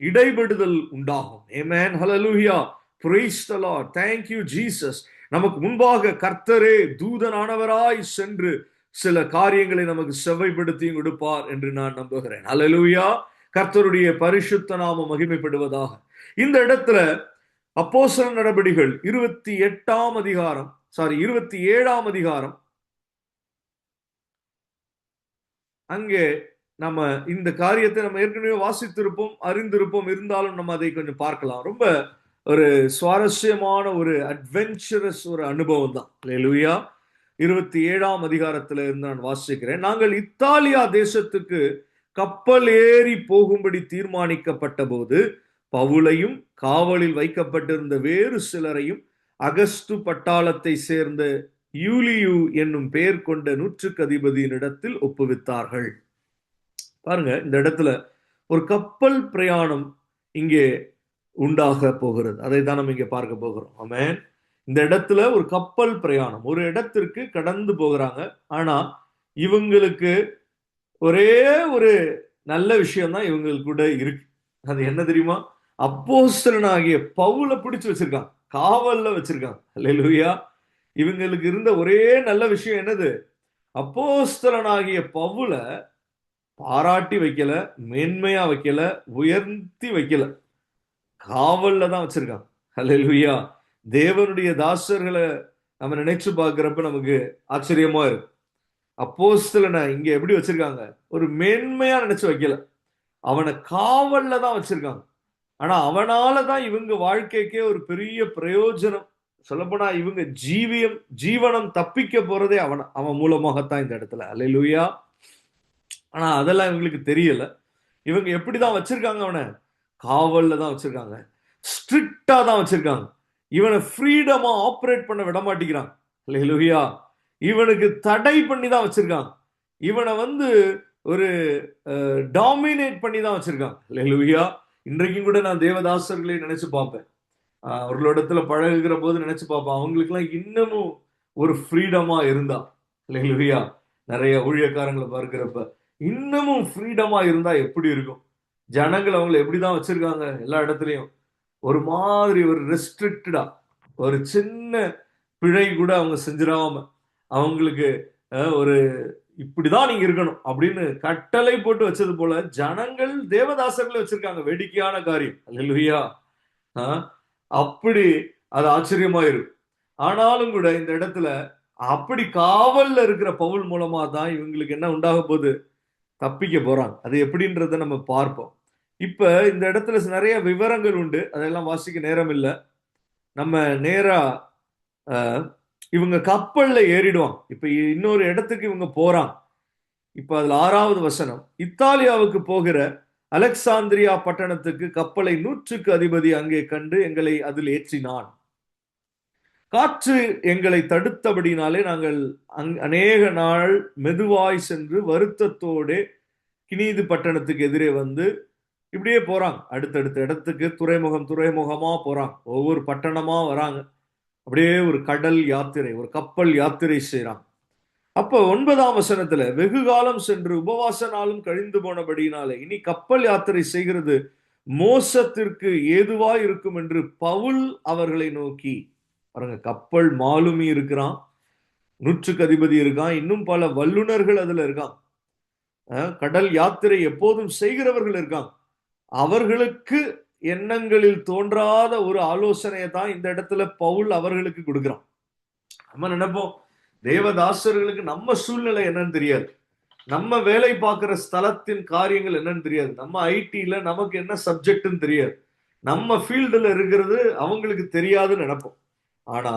Speaker 1: இடைபடுதல் உண்டாகும். ஆமென், ஹல்லேலூயா, praise the Lord, thank you Jesus. நமக்கு முன்பாக கர்த்தரே தூதனானவராய் சென்று சில காரியங்களை நமக்கு செவ்வைப்படுத்தி கொடுப்பார் என்று நான் நம்புகிறேன். ஹல்லேலூயா, கர்த்தருடைய பரிசுத்த நாமம் மகிமைப்படுவதாக. இந்த இடத்துல அப்போஸ்தலர் நடபடிகள் 27ஆம் அதிகாரம், அங்கே நம்ம இந்த காரியத்தை நம்ம ஏற்கனவே வாசித்திருப்போம், அறிந்திருப்போம். இருந்தாலும் நம்ம அதை கொஞ்சம் பார்க்கலாம். ரொம்ப ஒரு சுவாரஸ்யமான ஒரு அட்வென்ச்சரஸ் ஒரு அனுபவம் தான். அல்லேலூயா. 27ஆம் அதிகாரத்துல இருந்து நான் வாசிக்கிறேன். நாங்கள் இத்தாலியா தேசத்துக்கு கப்பல் ஏறி போகும்படி தீர்மானிக்கப்பட்ட போது, பவுலையும் காவலில் வைக்கப்பட்டிருந்த வேறு சிலரையும் அகஸ்து பட்டாளத்தை சேர்ந்த யூலியு என்னும் பெயர் கொண்ட நூற்றுக்கு அதிபதியினிடத்தில் ஒப்புவித்தார்கள். பாருங்க, இந்த இடத்துல ஒரு கப்பல் பிரயாணம் இங்கே உண்டாக போகிறது. அதை தான் நம்ம இங்க பார்க்க போகிறோம். ஆமென். இந்த இடத்துல ஒரு கப்பல் பிரயாணம், ஒரு இடத்திற்கு கடந்து போகிறாங்க. ஆனா இவங்களுக்கு ஒரே ஒரு நல்ல விஷயம் தான் இவங்களுக்கு கூட இருக்கு. அது என்ன தெரியுமா? அப்போஸ்தலனாகிய பவுலை பிடிச்சு வச்சிருக்காங்க, காவல்ல வச்சிருக்காங்க. அல்லேலூயா. இவங்களுக்கு இருந்த ஒரே நல்ல விஷயம் என்னது? அப்போஸ்தலனாகிய பவுலை பாராட்டி வைக்கல, மேன்மையா வைக்கல, உயர்த்தி வைக்கல, காவல்ல தான் வச்சிருக்காங்க. அல்லேலூயா. தேவனுடைய தாசர்களை நம்ம நினைச்சு பார்க்கிறப்ப நமக்கு ஆச்சரியமா இருக்கு. அப்போஸ்தலனை இங்க எப்படி வச்சிருக்காங்க? ஒரு மேன்மையா நினைச்சு வைக்கல, அவனை காவல்ல தான் வச்சிருக்காங்க. ஆனா அவனால தான் இவங்க வாழ்க்கைக்கே ஒரு பெரிய பிரயோஜனம். சொல்லப்போனா இவங்க ஜீவனம் தப்பிக்க போறதே அவன் மூலமாகத்தான் இந்த இடத்துல. அல்லேலூயா. ஆனா அதெல்லாம் இவங்களுக்கு தெரியல. இவங்க எப்படிதான் வச்சிருக்காங்க? அவனை காவல்ல தான் வச்சிருக்காங்க, ஸ்ட்ரிக்டா தான் வச்சிருக்காங்க. இவனை ஃப்ரீடமா ஆப்ரேட் பண்ண விட மாட்டேங்கிறாங்க. அல்லேலூயா. இவனுக்கு தடை பண்ணி தான் வச்சிருக்காங்க. இவனை ஒரு டாமினேட் பண்ணி தான் வச்சிருக்காங்க. அல்லேலூயா. இன்றைக்கும் கூட நான் தேவதாசர்களை நினைச்சு பார்ப்பேன். அவர்களிடத்துல பழகுகிற போது நினைச்சு பார்ப்பேன், அவங்களுக்கு எல்லாம் இன்னமும் ஒரு ஃப்ரீடமா இருந்தா. அல்லேலூயா. நிறைய ஊழியக்காரங்களை பார்க்கிறப்ப இன்னமும் ஃப்ரீடமா இருந்தா எப்படி இருக்கும்? ஜனங்கள் அவங்களை எப்படிதான் வச்சிருக்காங்க? எல்லா இடத்துலயும் ஒரு மாதிரி ஒரு ரெஸ்ட்ரிக்டடா, ஒரு சின்ன பிழை கூட அவங்க செஞ்சிடாம, அவங்களுக்கு ஒரு இப்படிதான் நீங்க இருக்கணும் அப்படின்னு கட்டளை போட்டு வச்சது போல ஜனங்கள் தேவதாசர்களை வச்சிருக்காங்க. வேடிக்கையான காரியம். அல்லேலூயா. அப்படி அது ஆச்சரியமா இருக்கு. ஆனாலும் கூட இந்த இடத்துல அப்படி காவல்ல இருக்கிற பவுல் மூலமா தான் இவங்களுக்கு என்ன உண்டாக போகுது? தப்பிக்க போறாங்க. அது எப்படின்றத நம்ம பார்ப்போம். இப்ப இந்த இடத்துல நிறைய விவரங்கள் உண்டு, அதெல்லாம் வாசிக்க நேரம் இல்லை. நம்ம நேரா இவங்க கப்பல்ல ஏறிடுவாங்க. இப்ப இன்னொரு இடத்துக்கு இவங்க போறாங்க. இப்ப அதுல 6வது வசனம், இத்தாலியாவுக்கு போகிற அலெக்சாந்திரியா பட்டணத்துக்கு கப்பலை நூற்றுக்கு அதிபதி அங்கே கண்டு எங்களை அதில் ஏற்றினான். காற்று எங்களை தடுத்தபடினாலே நாங்கள் அநேக நாள் மெதுவாய் சென்று வருத்தத்தோடு கினீது பட்டணத்துக்கு எதிரே இப்படியே போறாங்க. அடுத்தடுத்த இடத்துக்கு துறைமுகமா போறாங்க. ஒவ்வொரு பட்டணமா வராங்க. அப்படியே ஒரு கடல் யாத்திரை, ஒரு கப்பல் யாத்திரை செய்யறாங்க. அப்ப 9ஆம் வசனத்துல, வெகு காலம் சென்று உபவாச நாளும் கழிந்து போனபடினாலே இனி கப்பல் யாத்திரை செய்கிறது மோசத்திற்கு ஏதுவா இருக்கும் என்று பவுல் அவர்களை நோக்கி. பாருங்க, கப்பல் மாலுமி இருக்கிறான், நூற்றுக்கு அதிபதி இருக்கான், இன்னும் பல வல்லுநர்கள் அதுல இருக்கான், கடல் யாத்திரை எப்போதும் செய்கிறவர்கள் இருக்காங்க. அவர்களுக்கு எண்ணங்களில் தோன்றாத ஒரு ஆலோசனையை தான் இந்த இடத்துல பவுல் அவர்களுக்கு கொடுக்கிறான். நம்ம நினைப்போம், தேவதாசர்களுக்கு நம்ம சூழ்நிலை என்னன்னு தெரியாது, நம்ம வேலை பார்க்கிற ஸ்தலத்தின் காரியங்கள் என்னன்னு தெரியாது. நம்ம ஐடில நமக்கு என்ன சப்ஜெக்ட்னு தெரியாது. நம்ம ஃபீல்டுல இருக்கிறது அவங்களுக்கு தெரியாதுன்னு நினைப்போம். ஆனா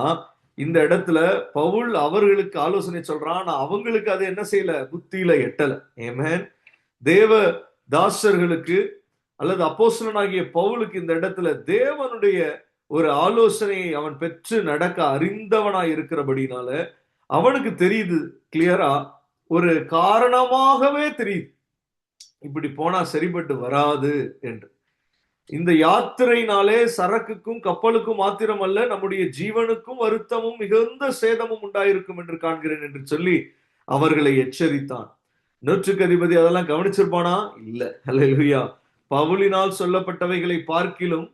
Speaker 1: இந்த இடத்துல பவுல் அவர்களுக்கு ஆலோசனை சொல்றான். ஆனா அவங்களுக்கு அது என்ன செய்யல, புத்தியில எட்டல. ஆமென். தேவ தாசர்களுக்கு அல்லது அப்போஸ்தலனாகிய பவுலுக்கு இந்த இடத்துல தேவனுடைய ஒரு ஆலோசனையை அவன் பெற்று நடக்க அறிந்தவனாய் இருக்கிறபடினால அவனுக்கு தெரியுது, கிளியரா ஒரு காரணமாகவே தெரியுது, இப்படி போனா சரிப்பட்டு வராது என்று. இந்த யாத்திரையினாலே சரக்குக்கும் கப்பலுக்கும் மாத்திரமல்ல, நம்முடைய ஜீவனுக்கும் வருத்தமும் மிகுந்த சேதமும் உண்டாயிருக்கும் என்று காண்கிறேன் என்று சொல்லி அவர்களை எச்சரித்தான். நூற்றுக்கு அதிபதி அதெல்லாம் கவனிச்சிருப்பானா? இல்ல. அல்லேலூயா. பவுலினால் சொல்லப்பட்டவைகளை பார்க்கிலும்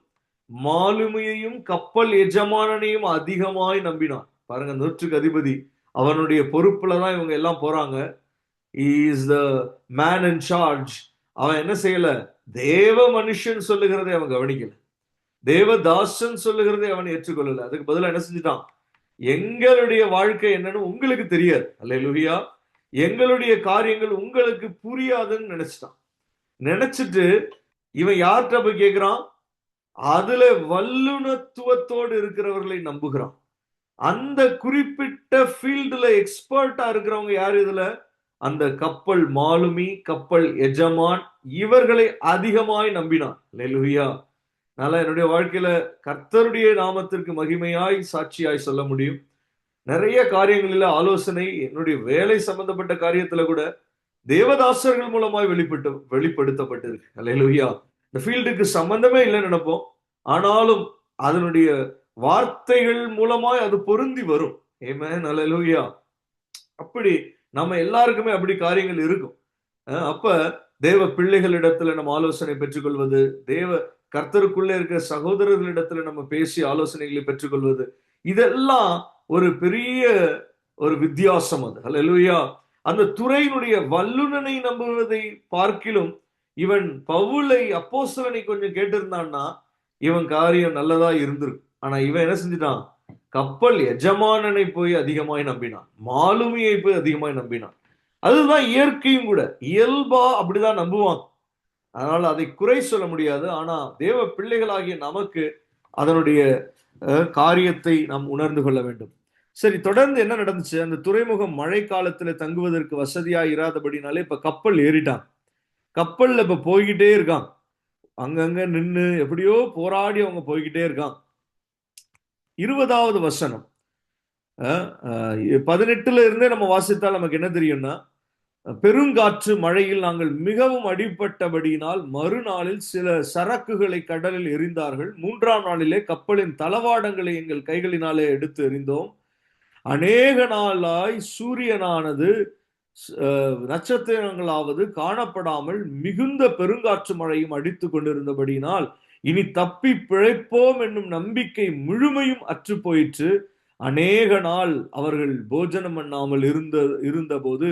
Speaker 1: மாலுமியையும் கப்பல் எஜமானனையும் அதிகமாய் நம்பினான். பாருங்க, நூற்றுக்கு அதிபதி அவனுடைய பொறுப்புல தான் இவங்க எல்லாம் போறாங்க. He is the man in charge. அவன் என்ன செய்யல, தேவ மனுஷன் சொல்லுகிறதை அவன் கவனிக்கல, தேவதாசன் சொல்லுகிறதை அவன் ஏற்றுக்கொள்ளல. அதுக்கு பதிலா என்ன செஞ்சுட்டான், எங்களுடைய வாழ்க்கை என்னன்னு உங்களுக்கு தெரியாது, அல்லேலூயா, எங்களுடைய காரியங்கள் உங்களுக்கு புரியாதுன்னு நினைச்சிட்டான். நினைச்சிட்டு இவன் யார்கிட்ட போய் கேட்கிறான், அதுல வல்லுனத்துவத்தோடு இருக்கிறவர்களை நம்புகிறான். அந்த குறிப்பிட்ட ஃபீல்டுல எக்ஸ்பர்ட்டா இருக்கிறவங்க யாரு இதுல, அந்த கப்பல் மாலுமி, கப்பல் எஜமான், இவர்களை அதிகமாய் நம்பினான். அல்லேலூயா. அதனால என்னுடைய வாழ்க்கையில கர்த்தருடைய நாமத்திற்கு மகிமையாய் சாட்சியாய் சொல்ல முடியும். நிறைய காரியங்களில ஆலோசனை, என்னுடைய வேலை சம்பந்தப்பட்ட காரியத்துல கூட தேவதாசர்கள் மூலமாய் வெளிப்படுத்தப்பட்டிருக்கு. அல்லேலூயா. இந்த ஃபீல்டுக்கு சம்பந்தமே இல்லைன்னு நினைப்போம், ஆனாலும் அதனுடைய வார்த்தைகள் மூலமாய் அது பொருந்தி வரும். ஆமென். அல்லேலூயா. அப்படி நம்ம எல்லாருக்குமே அப்படி காரியங்கள் இருக்கும். அப்ப தேவ பிள்ளைகளிடத்துல நம்ம ஆலோசனை பெற்றுக்கொள்வது, தேவ கர்த்தருக்குள்ளே இருக்கிற சகோதரர்களிடத்துல நம்ம பேசி ஆலோசனைகளை பெற்றுக்கொள்வது, இதெல்லாம் ஒரு பெரிய ஒரு வித்தியாசம். அது அல்லேலூயா. அந்த துறையினுடைய வல்லுனனை நம்புவதை பார்க்கிலும் இவன் பவுலை அப்போஸ்தலனை கொஞ்சம் கேட்டிருந்தான்னா இவன் காரியம் நல்லதா இருந்திருக்கும். ஆனா இவன் என்ன செஞ்சிட்டான், கப்பல் எஜமானனை போய் அதிகமாய் நம்பினான், மாலுமியை போய் அதிகமாய் நம்பினான். அதுதான் இயற்கையும் கூட, இயல்பா அப்படிதான் நம்புவாங்க. அதனால அதை குறை சொல்ல முடியாது. ஆனா தேவ பிள்ளைகளாகிய நமக்கு அதனுடைய காரியத்தை நாம் உணர்ந்து கொள்ள வேண்டும். சரி, தொடர்ந்து என்ன நடந்துச்சு, அந்த துறைமுகம் மழை காலத்துல தங்குவதற்கு வசதியா இராதபடினாலே இப்ப கப்பல் ஏறிட்டான். கப்பல்ல இப்ப போய்கிட்டே இருக்கான், அங்கங்க நின்னு எப்படியோ போராடி அவங்க போய்கிட்டே இருக்கான். 20வது வசனம் 18ல இருந்தே நம்ம வாசித்தால் நமக்கு என்ன தெரியும்னா, பெருங்காற்று மழையில் நாங்கள் மிகவும் அடிபட்டபடியினால் மறுநாளில் சில சரக்குகளை கடலில் எறிந்தார்கள். 3ஆம் நாளிலே கப்பலின் தளவாடங்களை எங்கள் கைகளினாலே எடுத்து எறிந்தோம். அநேக நாளாய் சூரியனானது நட்சத்திரங்களாவது காணப்படாமல் மிகுந்த பெருங்காற்று மழையும் அடித்து கொண்டிருந்தபடியினால் இனி தப்பி பிழைப்போம் என்னும் நம்பிக்கை முழுமையும் அற்று போயிற்று. அநேக நாள் அவர்கள் போஜனம் பண்ணாமல் இருந்தபோது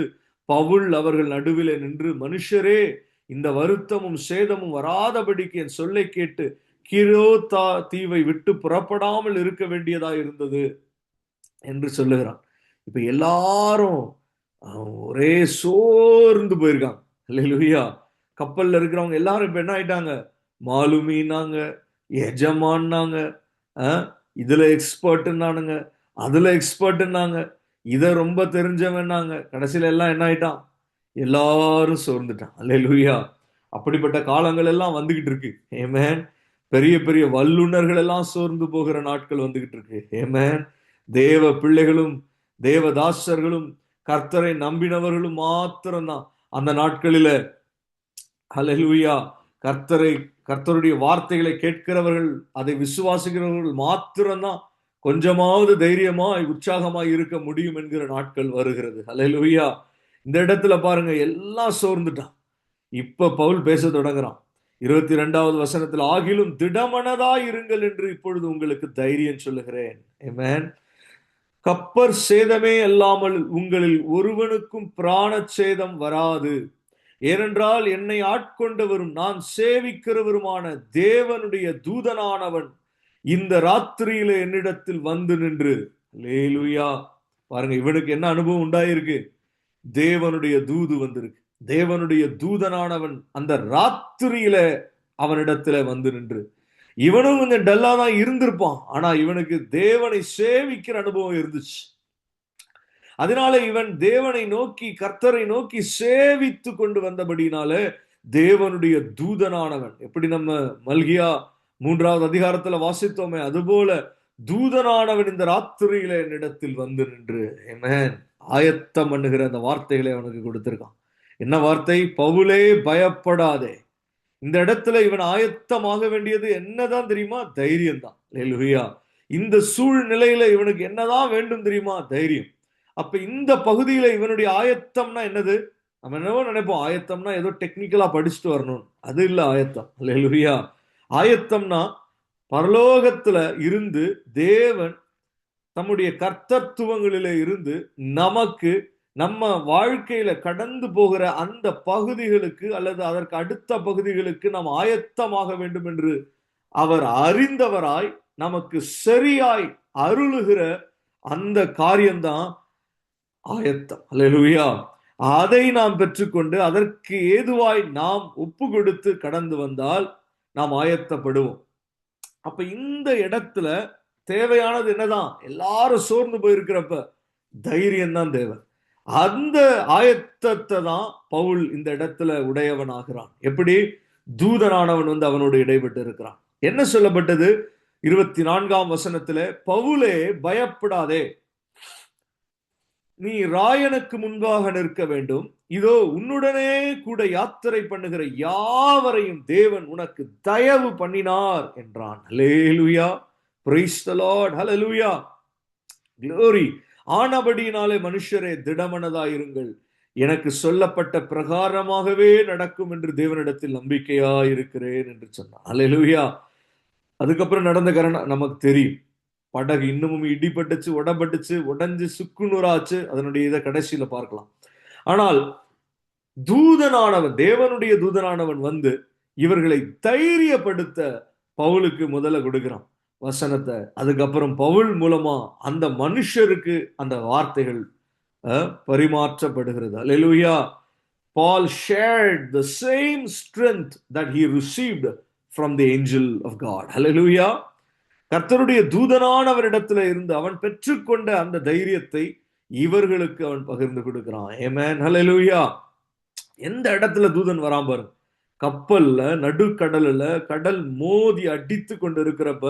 Speaker 1: பவுல் அவர்கள் நடுவிலே நின்று, மனுஷரே, இந்த வருத்தமும் சேதமும் வராதபடிக்கு என் சொல்லை கேட்டு கிரோத்தா தீவை விட்டு புறப்படாமல் இருக்க வேண்டியதா இருந்தது என்று சொல்லுகிறான். இப்ப எல்லாரும் ஒரே சோர்ந்து போயிருக்காங்க. அல்லேலூயா. கப்பல்ல இருக்கிறவங்க எல்லாரும் இப்ப என்ன ஆயிட்டாங்க, மாலுமின்னாங்க, எஜமான்னாங்க, இதுல எக்ஸ்பர்ட்னானுங்க, அதுல எக்ஸ்பர்ட்னாங்க, இத ரொம்ப தெரிஞ்சவனாங்க. கடைசியில எல்லாம் என்ன ஆயிட்டான், எல்லாரும் சோர்ந்துட்டான். அல்லேலூயா. அப்படிப்பட்ட காலங்கள் எல்லாம் வந்துகிட்டு இருக்கு. ஆமென். பெரிய பெரிய வல்லுனர்கள் எல்லாம் சோர்ந்து போகிற நாட்கள் வந்துகிட்டு இருக்கு. ஆமென். தேவ பிள்ளைகளும் தேவதாசர்களும் கர்த்தரை நம்பினவர்களும் மாத்திரம்தான் அந்த நாட்களில, அல்லேலூயா, கர்த்தருடைய வார்த்தைகளை கேட்கிறவர்கள், அதை விசுவாசிக்கிறவர்கள் மாத்திரம்தான் கொஞ்சமாவது தைரியமாய் உற்சாகமாய் இருக்க முடியும் என்கிற நாட்கள் வருகிறது. அல்லேலூயா. இந்த இடத்துல பாருங்க, எல்லாம் சோர்ந்துட்டான். இப்ப பவுல் பேச தொடங்குறான். 22வது வசனத்தில், ஆகிலும் திடமனதாய் இருங்கள் என்று இப்பொழுது உங்களுக்கு தைரியம் சொல்லுகிறேன். ஆமென். கப்பற் சேதமே அல்லாமல் உங்களில் ஒருவனுக்கும் பிராண சேதம் வராது. ஏனென்றால் என்னை ஆட்கொண்டவரும் நான் சேவிக்கிறவருமான தேவனுடைய தூதனானவன் இந்த ராத்திரியில என்னிடத்தில் வந்து நின்று, அல்லேலூயா. பாருங்க, இவனுக்கு என்ன அனுபவம் உண்டாயிருக்கு, தேவனுடைய தூது வந்திருக்கு. தேவனுடைய தூதனானவன் அந்த ராத்திரியில அவனிடத்துல வந்து நின்று, இவனும் கொஞ்சம் டல்லா தான் இருந்திருப்பான், ஆனா இவனுக்கு தேவனை சேவிக்கிற அனுபவம் இருந்துச்சு. அதனால இவன் தேவனை நோக்கி, கர்த்தரை நோக்கி சேவித்து கொண்டு வந்தபடினால தேவனுடைய தூதனானவன், எப்படி நம்ம மல்கியா 3வது அதிகாரத்துல வாசித்தோமே, அதுபோல தூதனானவன் இந்த ராத்திரியில என்னிடத்தில் வந்து நின்று, ஆமென், ஆயத்தம் பண்ணுகிற அந்த வார்த்தைகளை அவனுக்கு கொடுத்திருக்கான். என்ன வார்த்தை? பவுலே பயப்படாதே. இந்த இடத்துல இவன் ஆயத்தமாக வேண்டியது என்னதான் தெரியுமா? தைரியம் தான். அல்லேலூயா. இந்த சூழ்நிலையில இவனுக்கு என்னதான் வேண்டும் தெரியுமா? தைரியம். அப்ப இந்த பகுதியில இவனுடைய ஆயத்தம்னா என்னது? நம்ம என்னவோ நினைப்போம், ஆயத்தம்னா ஏதோ டெக்னிக்கலா படிச்சுட்டு வரணும். அது இல்ல ஆயத்தம். அல்லேலூயா. ஆயத்தம்னா பரலோகத்துல இருந்து தேவன் தம்முடைய கர்த்தத்துவங்களிலே இருந்து நமக்கு நம்ம வாழ்க்கையில கடந்து போகிற அந்த பகுதிகளுக்கு அல்லது அதற்கு அடுத்த பகுதிகளுக்கு நாம் ஆயத்தமாக வேண்டும் என்று அவர் அறிந்தவராய் நமக்கு சரியாய் அருளுகிற அந்த காரியம்தான் ஆயத்தம். அல்லேலூயா. அதை நாம் பெற்றுக்கொண்டு அதற்கு ஏதுவாய் நாம் ஒப்பு கொடுத்து கடந்து வந்தால் நாம் ஆயத்தப்படுவோம். அப்ப இந்த இடத்துல தேவையானது என்னதான்? எல்லாரும் சோர்ந்து போயிருக்கிறப்ப தைரியம் தான் தேவை. அந்த ஆயத்தத்தை தான் பவுல் இந்த இடத்துல உடையவனாகிறான். எப்படி? தூதனானவன் வந்து அவனோடு இடைப்பட்டு இருக்கிறான். என்ன சொல்லப்பட்டது 24ஆம் வசனத்துல? பவுலே பயப்படாதே, நீ ராயனுக்கு முன்பாக நிற்க வேண்டும், இதோ உன்னுடனே கூட யாத்திரை பண்ணுகிற யாவரையும் தேவன் உனக்கு தயவு பண்ணினார் என்றான். Hallelujah. Praise the Lord. Hallelujah. Glory. ஆனபடியினாலே மனுஷரே திடமனதாயிருங்கள், எனக்கு சொல்லப்பட்ட பிரகாரமாகவே நடக்கும் என்று தேவனிடத்தில் நம்பிக்கையா இருக்கிறேன் என்று சொன்னான். ஹல்லேலூயா. அதுக்கப்புறம் நடந்த காரணம் நமக்கு தெரியும். படகு இன்னமும் இடிபட்டுச்சு, உடம்பட்டுச்சு, உடஞ்சு சுக்குநூறாச்சு. அதனுடைய இதை கடைசியில பார்க்கலாம். ஆனால் தூதனானவன், தேவனுடைய தூதனானவன் வந்து இவர்களை தைரியப்படுத்த பவுலுக்கு முதல்ல கொடுக்கிறான் வசனத்தை. அதுக்கப்புறம் பவுல் மூலமா அந்த மனுஷருக்கு அந்த வார்த்தைகள் பரிமாற்றப்படுகிறது. அல்லேலூயா. Paul shared the same strength that he received from the angel of God. Hallelujah. கர்த்தருடைய தூதனானவரிடத்துல இருந்து அவன் பெற்றுக்கொண்ட அந்த தைரியத்தை இவர்களுக்கு அவன் பகிர்ந்து கொடுக்கிறான். ஆமென். ஹல்லேலூயா. எந்த இடத்துல தூதன் வராம பாருங்க. கப்பல்ல, நடுக்கடல்ல, கடல் மோதி அடித்து கொண்டு இருக்கிறப்ப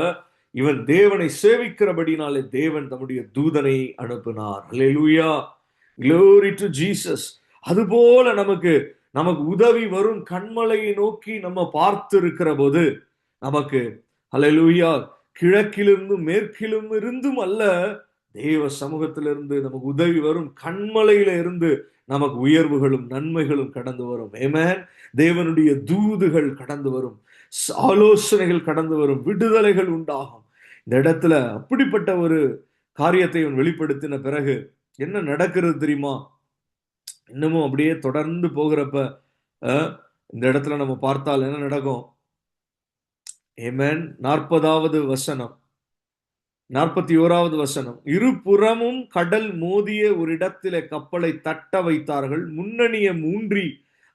Speaker 1: இவன் தேவனை சேவிக்கிறபடினாலே தேவன் தம்முடைய தூதனை அனுப்பினார். ஹல்லேலூயா. Glory to Jesus. அதுபோல நமக்கு உதவி வரும் கண்மலையை நோக்கி நம்ம பார்த்து இருக்கிற போது நமக்கு ஹல்லேலூயா, கிழக்கிலிருந்தும் மேற்கிலும் இருந்தும் அல்ல, தேவ சமூகத்திலிருந்து நமக்கு உதவி வரும் கண்மலையில இருந்து நமக்கு உயர்வுகளும் நன்மைகளும் கடந்து வரும். ஆமென். தேவனுடைய தூதுகள் கடந்து வரும், ஆலோசனைகள் கடந்து வரும், விடுதலைகள் உண்டாகும். இந்த இடத்துல அப்படிப்பட்ட ஒரு காரியத்தை இவன் வெளிப்படுத்தின பிறகு என்ன நடக்கிறது தெரியுமா? இன்னமும் அப்படியே தொடர்ந்து போகிறப்ப இந்த இடத்துல நம்ம பார்த்தால் என்ன நடக்கும்? ஆமென். 40வது வசனம், 41வது வசனம். இருபுறமும் கடல் மோதிய ஒரு இடத்திலே கப்பலை தட்ட வைத்தார்கள். முன்னணியம் ஊன்றி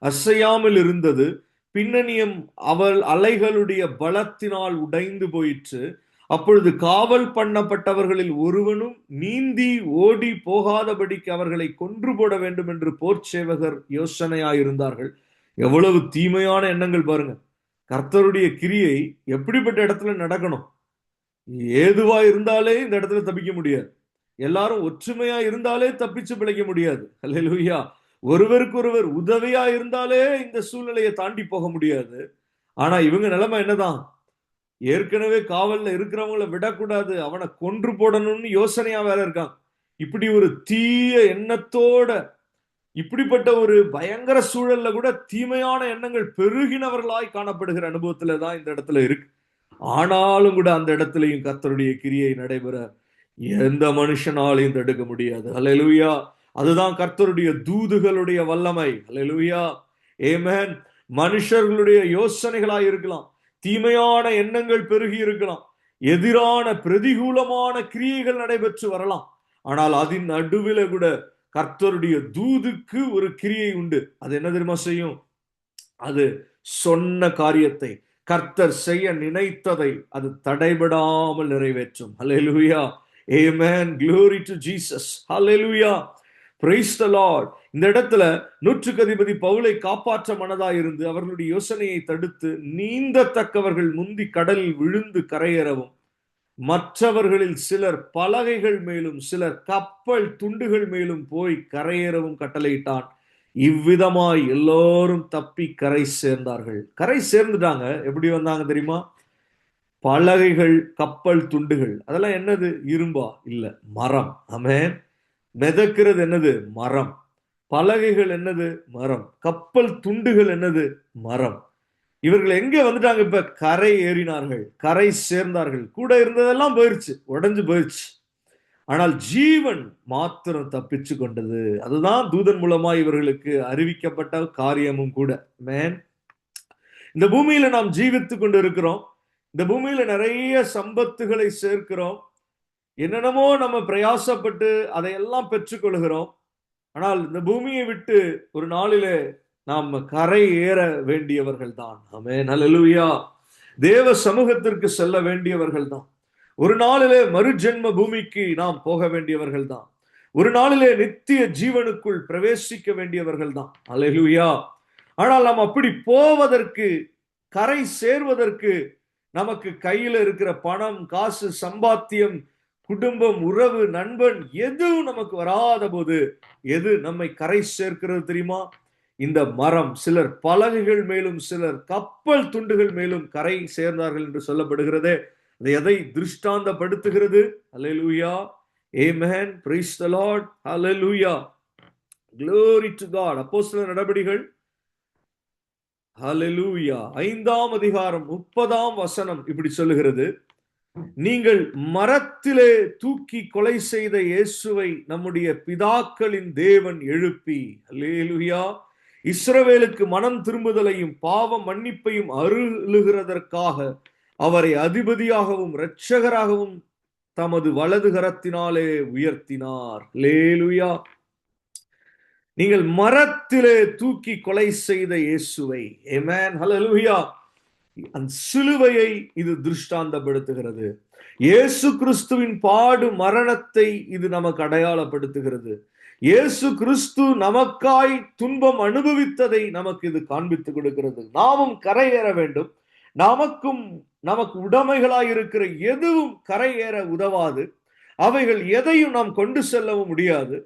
Speaker 1: அசையாமல் இருந்தது, பின்னணியம் அவள் அலைகளுடைய பலத்தினால் உடைந்து போயிற்று. அப்பொழுது காவல் பண்ணப்பட்டவர்களில் ஒருவனும் நீந்தி ஓடி போகாதபடிக்கு அவர்களை கொன்று போட வேண்டும் என்று போர்ச்சேவகர் யோசனையாயிருந்தார்கள். எவ்வளவு தீமையான எண்ணங்கள் பாருங்க. கர்த்தருடைய கிரியை எப்படிப்பட்ட இடத்துல நடக்கணும்? ஏதுவா இருந்தாலே இந்த இடத்துல தப்பிக்க முடியாது. எல்லாரும் ஒற்றுமையா இருந்தாலே தப்பிச்சு பிழைக்க முடியாது. அல்லேலூயா. ஒருவருக்கு ஒருவர் உதவியா இருந்தாலே இந்த சூழ்நிலையை தாண்டி போக முடியாது. ஆனா இவங்க நிலைமை என்னதான்? ஏற்கனவே காவல்ல இருக்கிறவங்களை விடக்கூடாது, அவனை கொன்று போடணும்னு யோசனையா வேற இருக்காங்க. இப்படி ஒரு தீய எண்ணத்தோட, இப்படிப்பட்ட ஒரு பயங்கர சூழல்ல கூட தீமையான எண்ணங்கள் பெருகினவர்களாய் காணப்படுகிற அனுபவத்துல தான் இந்த இடத்துல இருக்கு. ஆனாலும் கூட அந்த இடத்துலயும் கர்த்தருடைய கிரியை நடைபெற எந்த மனுஷனாலையும் தடுக்க முடியாது. அல்லேலூயா. அதுதான் கர்த்தருடைய தூதுகளுடைய வல்லமை. அல்லேலூயா. ஆமென். மனுஷர்களுடைய யோசனைகளாய் இருக்கலாம், தீமையான எண்ணங்கள் பெருகி இருக்கலாம், எதிரான பிரதிகூலமான கிரியைகள் நடைபெற்று வரலாம். ஆனால் அதன் நடுவில் கூட கர்த்தருடைய தூதுக்கு ஒரு கிரியை உண்டு. அது என்ன தெரியுமா செய்யும்? அது சொன்ன காரியத்தை, கர்த்தர் செய்ய நினைத்ததை அது தடைபடாமல் நிறைவேற்றும். ஹல்லேலூயா, ஆமென், glory to Jesus, hallelujah, praise the Lord. இந்த இடத்துல நூற்றுக்கு அதிபதி பவுலை காப்பாற்ற மனதாய் இருந்து அவர்களுடைய யோசனையை தடுத்து நீந்தத்தக்கவர்கள் முந்தி கடலில் விழுந்து கரையேறவும், மற்றவர்களில் சிலர் பலகைகள் மேலும் சிலர் கப்பல் துண்டுகள் மேலும் போய் கரையேறவும் கட்டளையிட்டான். இவ்விதமாய் எல்லோரும் தப்பி கரை சேர்ந்தார்கள். கரை சேர்ந்துட்டாங்க. எப்படி வந்தாங்க தெரியுமா? பலகைகள், கப்பல் துண்டுகள், அதெல்லாம் என்னது? இரும்பா? இல்ல, மரம். ஆமென். மிதக்கிறது என்னது? மரம். பலகைகள் என்னது? மரம். கப்பல் துண்டுகள் என்னது? மரம். இவர்கள் எங்க வந்துட்டாங்க? இப்ப கரை ஏறினார்கள், கரை சேர்ந்தார்கள். கூட இருந்ததெல்லாம் போயிருச்சு, உடைஞ்சு போயிருச்சு. ஆனால் ஜீவன் மாத்திரம் தப்பிச்சு கொண்டது. அதுதான் தூதன் மூலமா இவர்களுக்கு அறிவிக்கப்பட்ட காரியமும் கூட. மேன், இந்த பூமியில நாம் ஜீவித்துக் கொண்டு இருக்கிறோம். இந்த பூமியில நிறைய சம்பத்துகளை சேர்க்கிறோம். என்னென்னமோ நம்ம பிரயாசப்பட்டு அதையெல்லாம் பெற்றுக்கொள்கிறோம். ஆனால் இந்த பூமியை விட்டு ஒரு நாளிலே நாம் கரை ஏற வேண்டியவர்கள் தான். ஆமென், ஹல்லேலூயா. தேவ சமூகத்திற்கு செல்ல வேண்டியவர்கள் தான். ஒரு நாளிலே மறுஜென்ம பூமிக்கு நாம் போக வேண்டியவர்கள் தான். ஒரு நாளிலே நித்திய ஜீவனுக்குள் பிரவேசிக்க வேண்டியவர்கள் தான். ஹல்லேலூயா. ஆனால் நாம் அப்படி போவதற்கு, கரை சேர்வதற்கு, நமக்கு கையில இருக்கிற பணம், காசு, சம்பாத்தியம், குடும்பம், உறவு, நண்பன் எதுவும் நமக்கு வராத போது எது நம்மை கரை சேர்க்கிறது தெரியுமா? இந்த மரம். சிலர் பலகைகள் மேலும் சிலர் கப்பல் துண்டுகள் மேலும் கரை சேர்ந்தார்கள் என்று சொல்லப்படுகிறதே, அது எதை திருஷ்டாந்தப்படுத்துகிறது? ஹல்லேலூயா, ஆமென், praise the Lord, hallelujah, glory to God. அப்போஸ்தலர் நடபடிகள் ஹல்லேலூயா 5ஆம் அதிகாரம் 30ஆம் வசனம் இப்படி சொல்லுகிறது: நீங்கள் மரத்திலே தூக்கி கொலை செய்த இயேசுவை நம்முடைய பிதாக்களின் தேவன் எழுப்பி, ஹல்லேலூயா, இஸ்ரவேலுக்கு மனம் திரும்புதலையும் பாவ மன்னிப்பையும் அருளுகிறதற்காக அவரை அதிபதியாகவும் இரட்சகராகவும் தமது வலது கரத்தினாலே உயர்த்தினார். ஹல்லேலூயா. நீங்கள் மரத்திலே தூக்கி கொலை செய்த இயேசுவை, ஆமென், ஹல்லேலூயா, அந்த சிலுவையை இது திருஷ்டாந்தப்படுத்துகிறது. இயேசு கிறிஸ்துவின் பாடு மரணத்தை இது நமக்கு அடையாளப்படுத்துகிறது. இயேசு கிறிஸ்து நமக்காய் துன்பம் அனுபவித்ததை நமக்கு இது காண்பித்து கொடுக்கிறது. நாமும் கரையேற வேண்டும். நமக்கு உடைமைகளாய் இருக்கிற எதுவும் கரையேற உதவாது. அவைகள் எதையும் நாம் கொண்டு செல்லவும் முடியாது.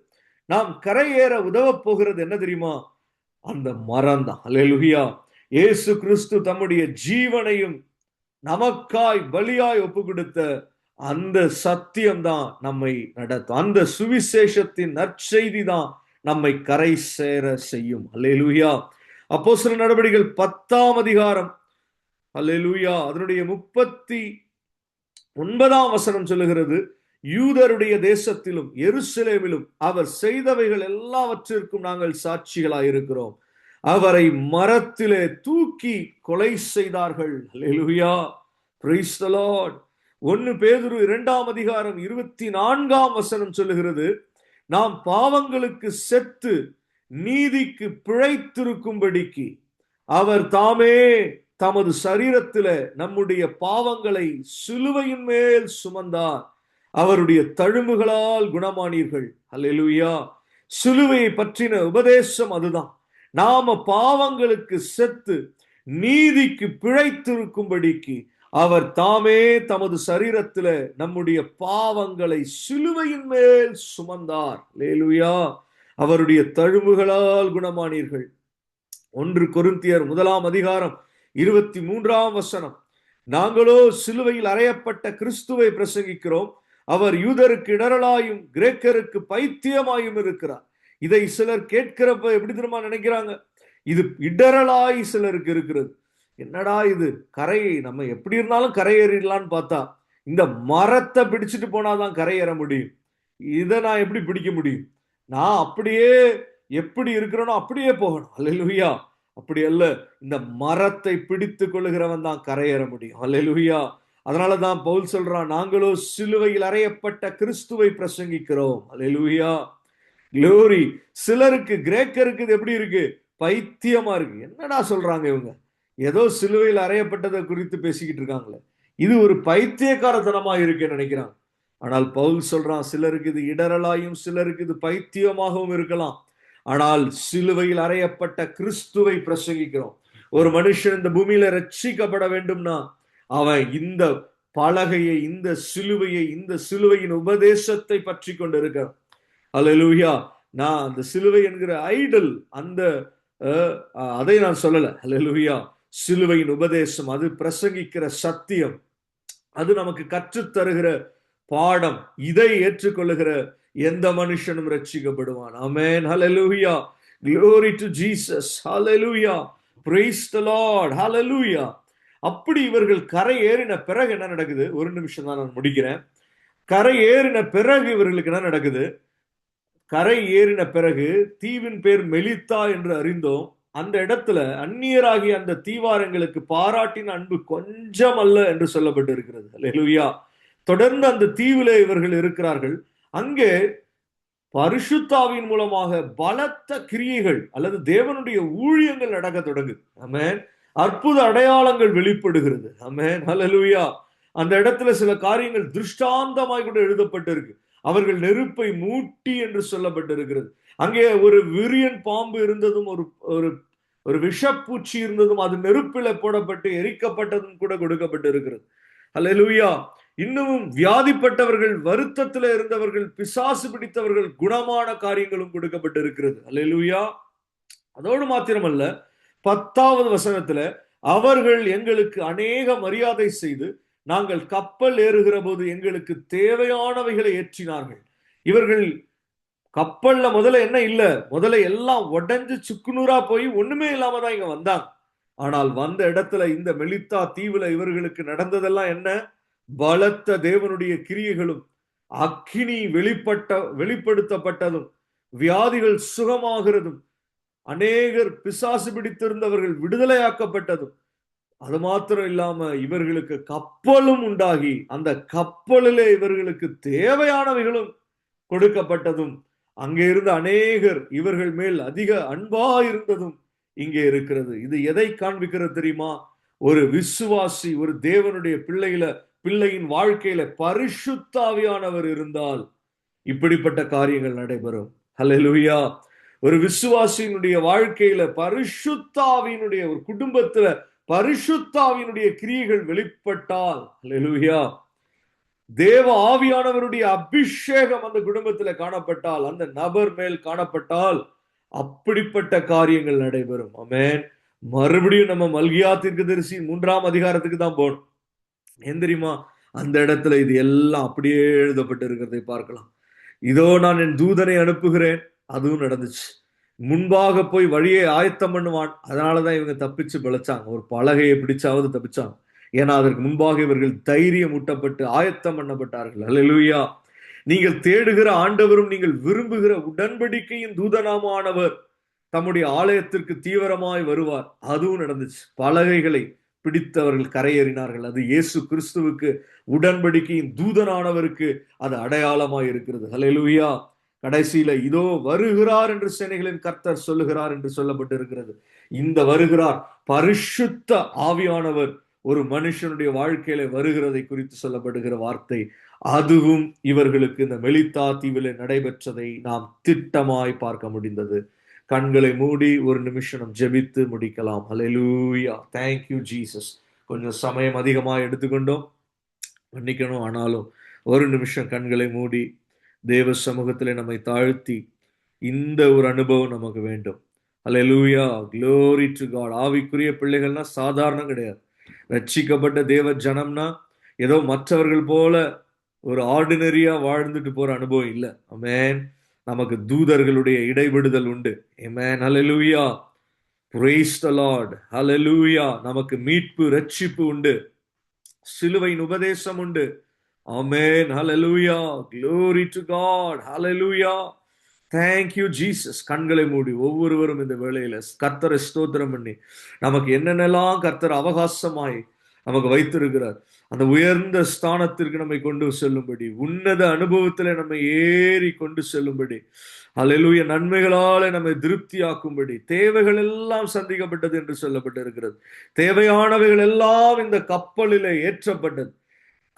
Speaker 1: நாம் கரையேற உதவப் போகிறது என்ன தெரியுமா? அந்த மரம் தான். ஹல்லேலூயா. இயேசு கிறிஸ்து தம்முடைய ஜீவனையும் நமக்காய் பலியாய் ஒப்பு கொடுத்த அந்த சத்தியம் தான் நம்மை நடத்தும். அந்த சுவிசேஷத்தின் நற்செய்தி தான் நம்மை கரை சேர செய்யும். ஹல்லேலூயா. அப்போஸ்தலர் நடபடிகள் 10ஆம் அதிகாரம், ஹல்லேலூயா, அதனுடைய 39ஆம் வசனம் சொல்லுகிறது: யூதருடைய தேசத்திலும் எருசலேமிலும் அவர் செய்தவைகள் எல்லாவற்றிற்கும் நாங்கள் சாட்சிகளாய் இருக்கிறோம். அவரை மரத்திலே தூக்கி கொலை செய்தார்கள். ஹல்லேலூயா, praise the Lord. 1 பேதுரு 2ஆம் அதிகாரம் 24ஆம் வசனம் சொல்லுகிறது: நாம் பாவங்களுக்கு செத்து நீதிக்கு பிழைத்திருக்கும்படிக்கு அவர் தாமே தமது சரீரத்திலே நம்முடைய பாவங்களை சிலுவையின் மேல் சுமந்தார். அவருடைய தழும்புகளால் குணமானீர்கள். ஹல்லேலூயா. சிலுவையை பற்றின உபதேசம் அதுதான். நாம பாவங்களுக்கு செத்து நீதிக்கு பிழைத்திருக்கும்படிக்கு அவர் தாமே தமது சரீரத்திலே நம்முடைய பாவங்களை சிலுவையின் மேல் சுமந்தார். ஹல்லேலூயா. அவருடைய தழும்புகளால் குணமானீர்கள். 1 கொரிந்தியர் 1ஆம் அதிகாரம் 23ஆம் வசனம்: நாங்களோ சிலுவையில் அறையப்பட்ட கிறிஸ்துவை பிரசங்கிக்கிறோம். அவர் யூதருக்கு இடரலாயும் கிரேக்கருக்கு பைத்தியமாயும் இருக்கிறார். இதை சிலர் கேட்கிறப்ப எப்படி தெரியுமா நினைக்கிறாங்க? இது இடரலாய் சிலருக்கு இருக்கிறது. என்னடா இது, கரையை நம்ம எப்படி இருந்தாலும் கரையேறிடலான்னு பார்த்தா இந்த மரத்தை பிடிச்சிட்டு போனாதான் கரையேற முடியும். இதை நான் எப்படி பிடிக்க முடியும்? நான் அப்படியே எப்படி இருக்கிறேனோ அப்படியே போகணும். ஹல்லேலூயா. அப்படி அல்ல, இந்த மரத்தை பிடித்து கொள்ளுகிறவன் தான் கரையேற முடியும். ஹல்லேலூயா. அதனாலதான் பவுல் சொல்றான், நாங்களோ சிலுவையில் அறையப்பட்ட கிறிஸ்துவை பிரசங்கிக்கிறோம். ஹல்லேலூயா. க்ளோரி. சிலருக்கு, கிரேக்கருக்கு இது எப்படி இருக்கு? பைத்தியமா இருக்கு. என்னடா சொல்றாங்க இவங்க? ஏதோ சிலுவையில் அறையப்பட்டதை குறித்து பேசிக்கிட்டு இருக்காங்களே, இது ஒரு பைத்தியக்காரத்தனமா இருக்குன்னு நினைக்கிறாங்க. ஆனால் பவுல் சொல்றான், சிலருக்கு இது இடரலாயும் சிலருக்கு இது பைத்தியமாகவும் இருக்கலாம். ஆனால் சிலுவையில் அறையப்பட்ட கிறிஸ்துவை பிரசங்கிக்கிறோம். ஒரு மனுஷன் இந்த பூமியில ரட்சிக்கப்பட வேண்டும்னா அவன் இந்த பலகையை, இந்த சிலுவையை, இந்த சிலுவையின் உபதேசத்தை பற்றி கொண்டு இருக்கிறான். அல்லேலூயா. நான் அந்த சிலுவை என்கிற ஐடல், அந்த அதை நான் சொல்லல. அல்லேலூயா. சிலுவையின் உபதேசம், அது பிரசங்கிக்கிற சத்தியம், அது நமக்கு கற்றுத் தருகிற பாடம். இதை ஏற்றுக்கொள்ளுகிற எந்த மனுஷனும் ரட்சிக்கப்படுவான். ஆமென். ஹல்லேலூயா. Glory to Jesus. Hallelujah. Praise the Lord. Hallelujah. அப்படி இவர்கள் கரை ஏறின பிறகு என்ன நடக்குது? ஒரு நிமிஷம் தான், நான் முடிக்கிறேன். கரை ஏறின பிறகு இவர்களுக்கு என்ன நடக்குது? கரை ஏறின பிறகு தீவின் பேர் மெலித்தா என்று அறிந்தோம். அந்த இடத்துல அந்நியராகிய அந்த தீவாரங்களுக்கு பாராட்டின அன்பு கொஞ்சம் அல்ல என்று சொல்லப்பட்டு இருக்கிறது. அல்லேலூயா. தொடர்ந்து அந்த தீவிலே இவர்கள் இருக்கிறார்கள். அங்கே பரிசுத்தாவின் மூலமாக பலத்த கிரியைகள் அல்லது தேவனுடைய ஊழியங்கள் நடக்க தொடங்குது. ஆமென். அற்புத அடையாளங்கள் வெளிப்படுகிறது. ஆமென். ஹல்லேலூயா. அந்த இடத்துல சில காரியங்கள் திருஷ்டாந்தமாய் கூட எழுதப்பட்டிருக்கு. அவர்கள் நெருப்பை மூட்டி என்று சொல்லப்பட்டிருக்கிறது. அங்கே ஒரு விரியன் பாம்பு இருந்ததும், ஒரு ஒரு ஒரு விஷப்பூச்சி இருந்ததும், அது நெருப்பில போடப்பட்டு எரிக்கப்பட்டதும் கூட கொடுக்கப்பட்டிருக்கிறது. அல்லேலூயா. இன்னமும் வியாதிப்பட்டவர்கள், வருத்தத்தில் இருந்தவர்கள், பிசாசு பிடித்தவர்கள் குணமான காரியங்களும் கொடுக்கப்பட்டிருக்கிறது. அல்லேலூயா. அதோடு மாத்திரமல்ல, 10வது வசனத்துல அவர்கள் எங்களுக்கு அநேக மரியாதை செய்து நாங்கள் கப்பல் ஏறுகிற போது எங்களுக்கு தேவையானவைகளை ஏற்றினார்கள். இவர்கள் கப்பல்ல முதல்ல என்ன இல்ல, முதல்ல எல்லாம் உடைஞ்சு சுக்குநூறா போய் ஒண்ணுமே இல்லாம தான் இங்க வந்தாங்க. ஆனால் வந்த இடத்துல இந்த மெலித்தா தீவுல இவர்களுக்கு நடந்ததெல்லாம் என்ன? பலத்த தேவனுடைய கிரியைகளும், அக்கினி வெளிப்படுத்தப்பட்டதும், வியாதிகள் சுகமாகிறதும், அநேகர் பிசாசு பிடித்திருந்தவர்கள் விடுதலையாக்கப்பட்டதும், அது மாத்திரம் இல்லாம இவர்களுக்கு கப்பலும் உண்டாகி அந்த கப்பலிலே இவர்களுக்கு தேவையானவைகளும் கொடுக்கப்பட்டதும், அங்கே இருந்த அநேகர் இவர்கள் மேல் அதிக அன்பா இருந்ததும் இங்கே இருக்கிறது. இது எதை காண்பிக்கிறது தெரியுமா? ஒரு விசுவாசி, ஒரு தேவனுடைய பிள்ளையின் வாழ்க்கையில பரிசுத்தாவியானவர் இருந்தால் இப்படிப்பட்ட காரியங்கள் நடைபெறும். ஹல்லேலூயா. ஒரு விசுவாசியினுடைய வாழ்க்கையில பரிசுத்தாவியினுடைய, ஒரு குடும்பத்துல பரிசுத்தாவியினுடைய கிரியைகள் வெளிப்பட்டால், ஹல்லேலூயா, தேவ ஆவியானவருடைய அபிஷேகம் அந்த குடும்பத்துல காணப்பட்டால், அந்த நபர் மேல் காணப்பட்டால் அப்படிப்பட்ட காரியங்கள் நடைபெறும். ஆமென். மறுபடியும் நம்ம மல்கியா தீர்க்கதரிசி 3ஆம் அதிகாரத்துக்கு தான் போகணும். ஏன் தெரியுமா? அந்த இடத்துல இது எல்லாம் அப்படியே எழுதப்பட்டு இருக்கிறதை பார்க்கலாம். இதோ நான் என் தூதனை அனுப்புகிறேன். அதுவும் நடந்துச்சு. முன்பாக போய் வழியை ஆயத்தம் பண்ணுவான். அதனாலதான் இவங்க தப்பிச்சு பிழைச்சாங்க. ஒரு பலகையை பிடிச்சாவது தப்பிச்சாங்க. ஏன்னா அதற்கு முன்பாக இவர்கள் தைரியம் ஊட்டப்பட்டு ஆயத்தம் பண்ணப்பட்டார்கள். அல்லேலூயா. நீங்கள் தேடுகிற ஆண்டவரும் நீங்கள் விரும்புகிற உடன்படிக்கையின் தூதனாமானவர் தம்முடைய ஆலயத்திற்கு தீவிரமாய் வருவார். அதுவும் நடந்துச்சு. பலகைகளை பிடித்தவர்கள் கரையேறினார்கள். அது இயேசு கிறிஸ்துவுக்கு, உடன்படிக்கையின் தூதனானவருக்கு அது அடையாளமாய் இருக்கிறது. ஹல்லேலூயா. கடைசியில இதோ வருகிறார் என்று சேனைகளின் கர்த்தர் சொல்லுகிறார் என்று சொல்லப்பட்டு இருக்கிறது. இந்த வருகிறார் பரிசுத்த ஆவியானவர் ஒரு மனுஷனுடைய வாழ்க்கையில வருகிறதை குறித்து சொல்லப்படுகிற வார்த்தை. அதுவும் இவர்களுக்கு இந்த மெலித்தா தீவிலே நடைபெற்றதை நாம் திட்டமாய் பார்க்க முடிந்தது. கண்களை மூடி ஒரு நிமிஷம் நாம் ஜெபித்து முடிக்கலாம். ஹல்லேலூயா. Thank you Jesus. கொஞ்சம் சமயம் அதிகமாக எடுத்துக்கொண்டோம், மன்னிக்கணும். ஆனாலும் ஒரு நிமிஷம் கண்களை மூடி தேவ சமூகத்திலே நம்மை தாழ்த்தி, இந்த ஒரு அனுபவம் நமக்கு வேண்டும். ஹல்லேலூயா. Glory to God. ஆவிக்குரிய பிள்ளைகள்னா சாதாரணம் கிடையாது. ரட்சிக்கப்பட்ட தேவ ஜனம்னா ஏதோ மற்றவர்கள் போல ஒரு ஆர்டினரியா வாழ்ந்துட்டு போற அனுபவம் இல்லை. ஆமென். நமக்கு தூதர்களுடைய இடைவிடுதல் உண்டு. ஆமென். ஹல்லேலூயா. Praise the Lord. ஹல்லேலூயா. நமக்கு மீட்பு, ரட்சிப்பு உண்டு. சிலுவையின் உபதேசம் உண்டு. ஆமென். ஹல்லேலூயா. Glory to God. Hallelujah. Thank you Jesus. கண்களை மூடி ஒவ்வொருவரும் இந்த வேளையில கர்த்தரை ஸ்தோத்திரம் பண்ணி, நமக்கு என்னென்னலாம் கர்த்தர் அவகாசமாய் நமக்கு வைத்திருக்கிறார் அந்த உயர்ந்த ஸ்தானத்திற்கு நம்மை கொண்டு செல்லும்படி, உன்னத அனுபவத்தில் நம்மை ஏறி கொண்டு செல்லும்படி, அல்லேலூயா, நன்மைகளாலே நம்மை திருப்தியாக்கும்படி, தேவைகள் எல்லாம் சந்திக்கப்பட்டது என்று சொல்லப்பட்டிருக்கிறது. தேவையானவைகள் எல்லாம் இந்த கப்பலிலே ஏற்றப்பட்டது.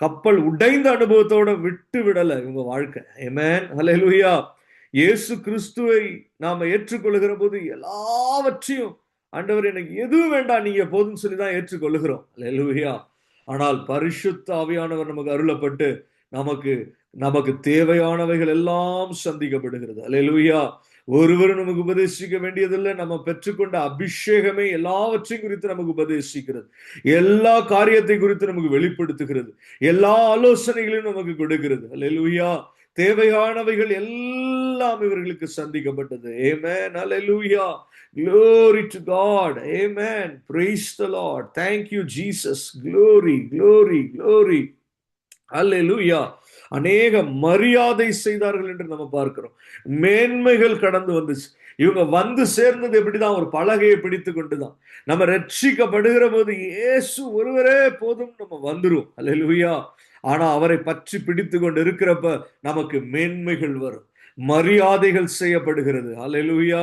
Speaker 1: கப்பல் உடைந்த அனுபவத்தோட விட்டு விடல இவங்க வாழ்க்கை. ஆமென், ஹல்லேலூயா. இயேசு கிறிஸ்துவை நாம ஏற்றுக்கொள்ளுகிற போது எல்லாவற்றையும், ஆண்டவர் எனக்கு எதுவும் வேண்டாம் நீங்க போதும்னு சொல்லி தான் ஏற்றுக்கொள்ளுகிறோம். ஹல்லேலூயா. ஆனால் பரிசுத்த ஆவியானவர் நமக்கு அருளப்பட்டு நமக்கு நமக்கு தேவையானவைகள் எல்லாம் சந்திக்கப்படுகிறது. ஹல்லேலூயா. ஒருவரும் நமக்கு உபதேசிக்க வேண்டியதில்லை. நம்ம பெற்றுக்கொண்ட அபிஷேகமே எல்லாவற்றையும் குறித்து நமக்கு உபதேசிக்கிறது. எல்லா காரியத்தை குறித்து நமக்கு வெளிப்படுத்துகிறது. எல்லா ஆலோசனைகளையும் நமக்கு கொடுக்கிறது. அல்லேலூயா. தேவையானவைகள் எல்லாம் இவர்களுக்கு சந்திக்கப்பட்டது. ஆமென். அல்லேலூயா. Glory to God. Amen. Praise the Lord. Thank you, Jesus. Glory, glory, glory. அல்லேலூயா. அநேக மரியாதை செய்தார்கள் என்று நம்ம பார்க்கிறோம். மேன்மைகள் கடந்து வந்துச்சு. இவங்க வந்து சேர்ந்தது எப்படிதான்? ஒரு பலகையை பிடித்து கொண்டுதான். நம்ம ரட்சிக்கப்படுகிற போது இயேசு ஒருவரே போதும் நம்ம வந்துரும். அல்லேலூயா. ஆனா அவரை பற்றி பிடித்து கொண்டு இருக்கிறப்ப நமக்கு மேன்மைகள் வரும், மரியாதைகள் செய்யப்படுகிறது. அல்லேலூயா.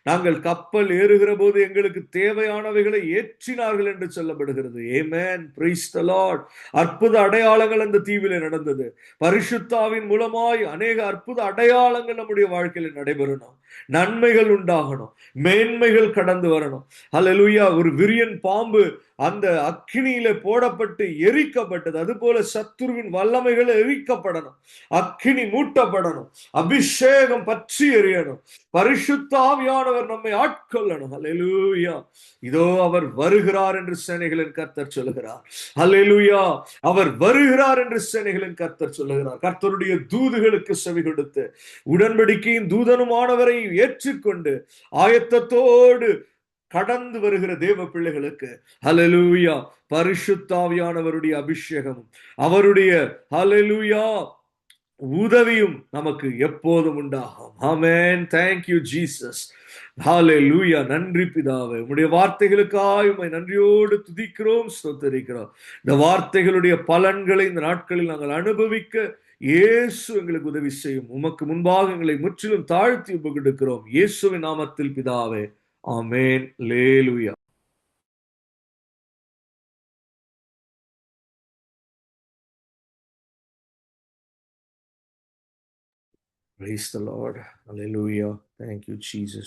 Speaker 1: நாங்கள் கப்பல் ஏறுகிற போது எங்களுக்கு தேவையானவைகளை ஏற்றினார்கள் என்று சொல்லப்படுகிறது. ஆமென். Praise the Lord. அற்புத அடையாளங்கள் அந்த தீவிலே நடந்தது. பரிசுத்தாவின் மூலமாய் அநேக அற்புத அடையாளங்கள் நம்முடைய வாழ்க்கையில் நடைபெறணும். நன்மைகள் உண்டாகணும். மேன்மைகள் கடந்து வரணும். அல்லேலூயா. ஒரு விரியன் பாம்பு அந்த அக்கினியில போடப்பட்டு எரிக்கப்பட்டது. அதுபோல சத்துருவின் வல்லமைகள் எரிக்கப்படணும். அக்கினி மூட்டப்படணும். அபிஷேகம் பற்றி எரியணும். பரிசுத்த ஆவியானவர் நம்மை ஆட்கொள்ளணும். அல்லேலூயா. இதோ அவர் வருகிறார் என்று சேனைகளின் கர்த்தர் சொல்லுகிறார். அல்லேலூயா. அவர் வருகிறார் என்று சேனைகளின் கர்த்தர் சொல்லுகிறார். கர்த்தருடைய தூதுகளுக்கு செவி கொடுத்து உடன்படிக்கையின் தூதனுமானவரை ஏற்றுக்கொண்டு ஆயத்தத்தோடு கடந்து வருகிற தேவ பிள்ளைகளுக்கு ஹல்லேலூயா பரிசுத்த ஆவியானவருடைய அபிஷேகமும் அவருடைய ஹல்லேலூயா உதவியும் நமக்கு எப்போதும் உண்டாகும். ஆமென். Thank you Jesus. ஹalleluya. நன்றி பிதாவே. உம்முடைய வார்த்தைகளுக்காய் உம்மை நன்றியோடு துதிக்கிறோம், ஸ்தோத்திரிக்கிறோம். இந்த வார்த்தைகளுடைய பலன்களை இந்த நாட்களில் நாங்கள் அனுபவிக்க இயேசு எங்களுக்கு உதவி செய்யும். உமக்கு முன்பாக எங்களை முற்றிலும் தாழ்த்தி ஒப்புக்கொடுக்கிறோம். இயேசுவின் நாமத்தில் பிதாவே. ஆமென். அல்லேலூயா. Praise the Lord. Hallelujah. Thank you, Jesus.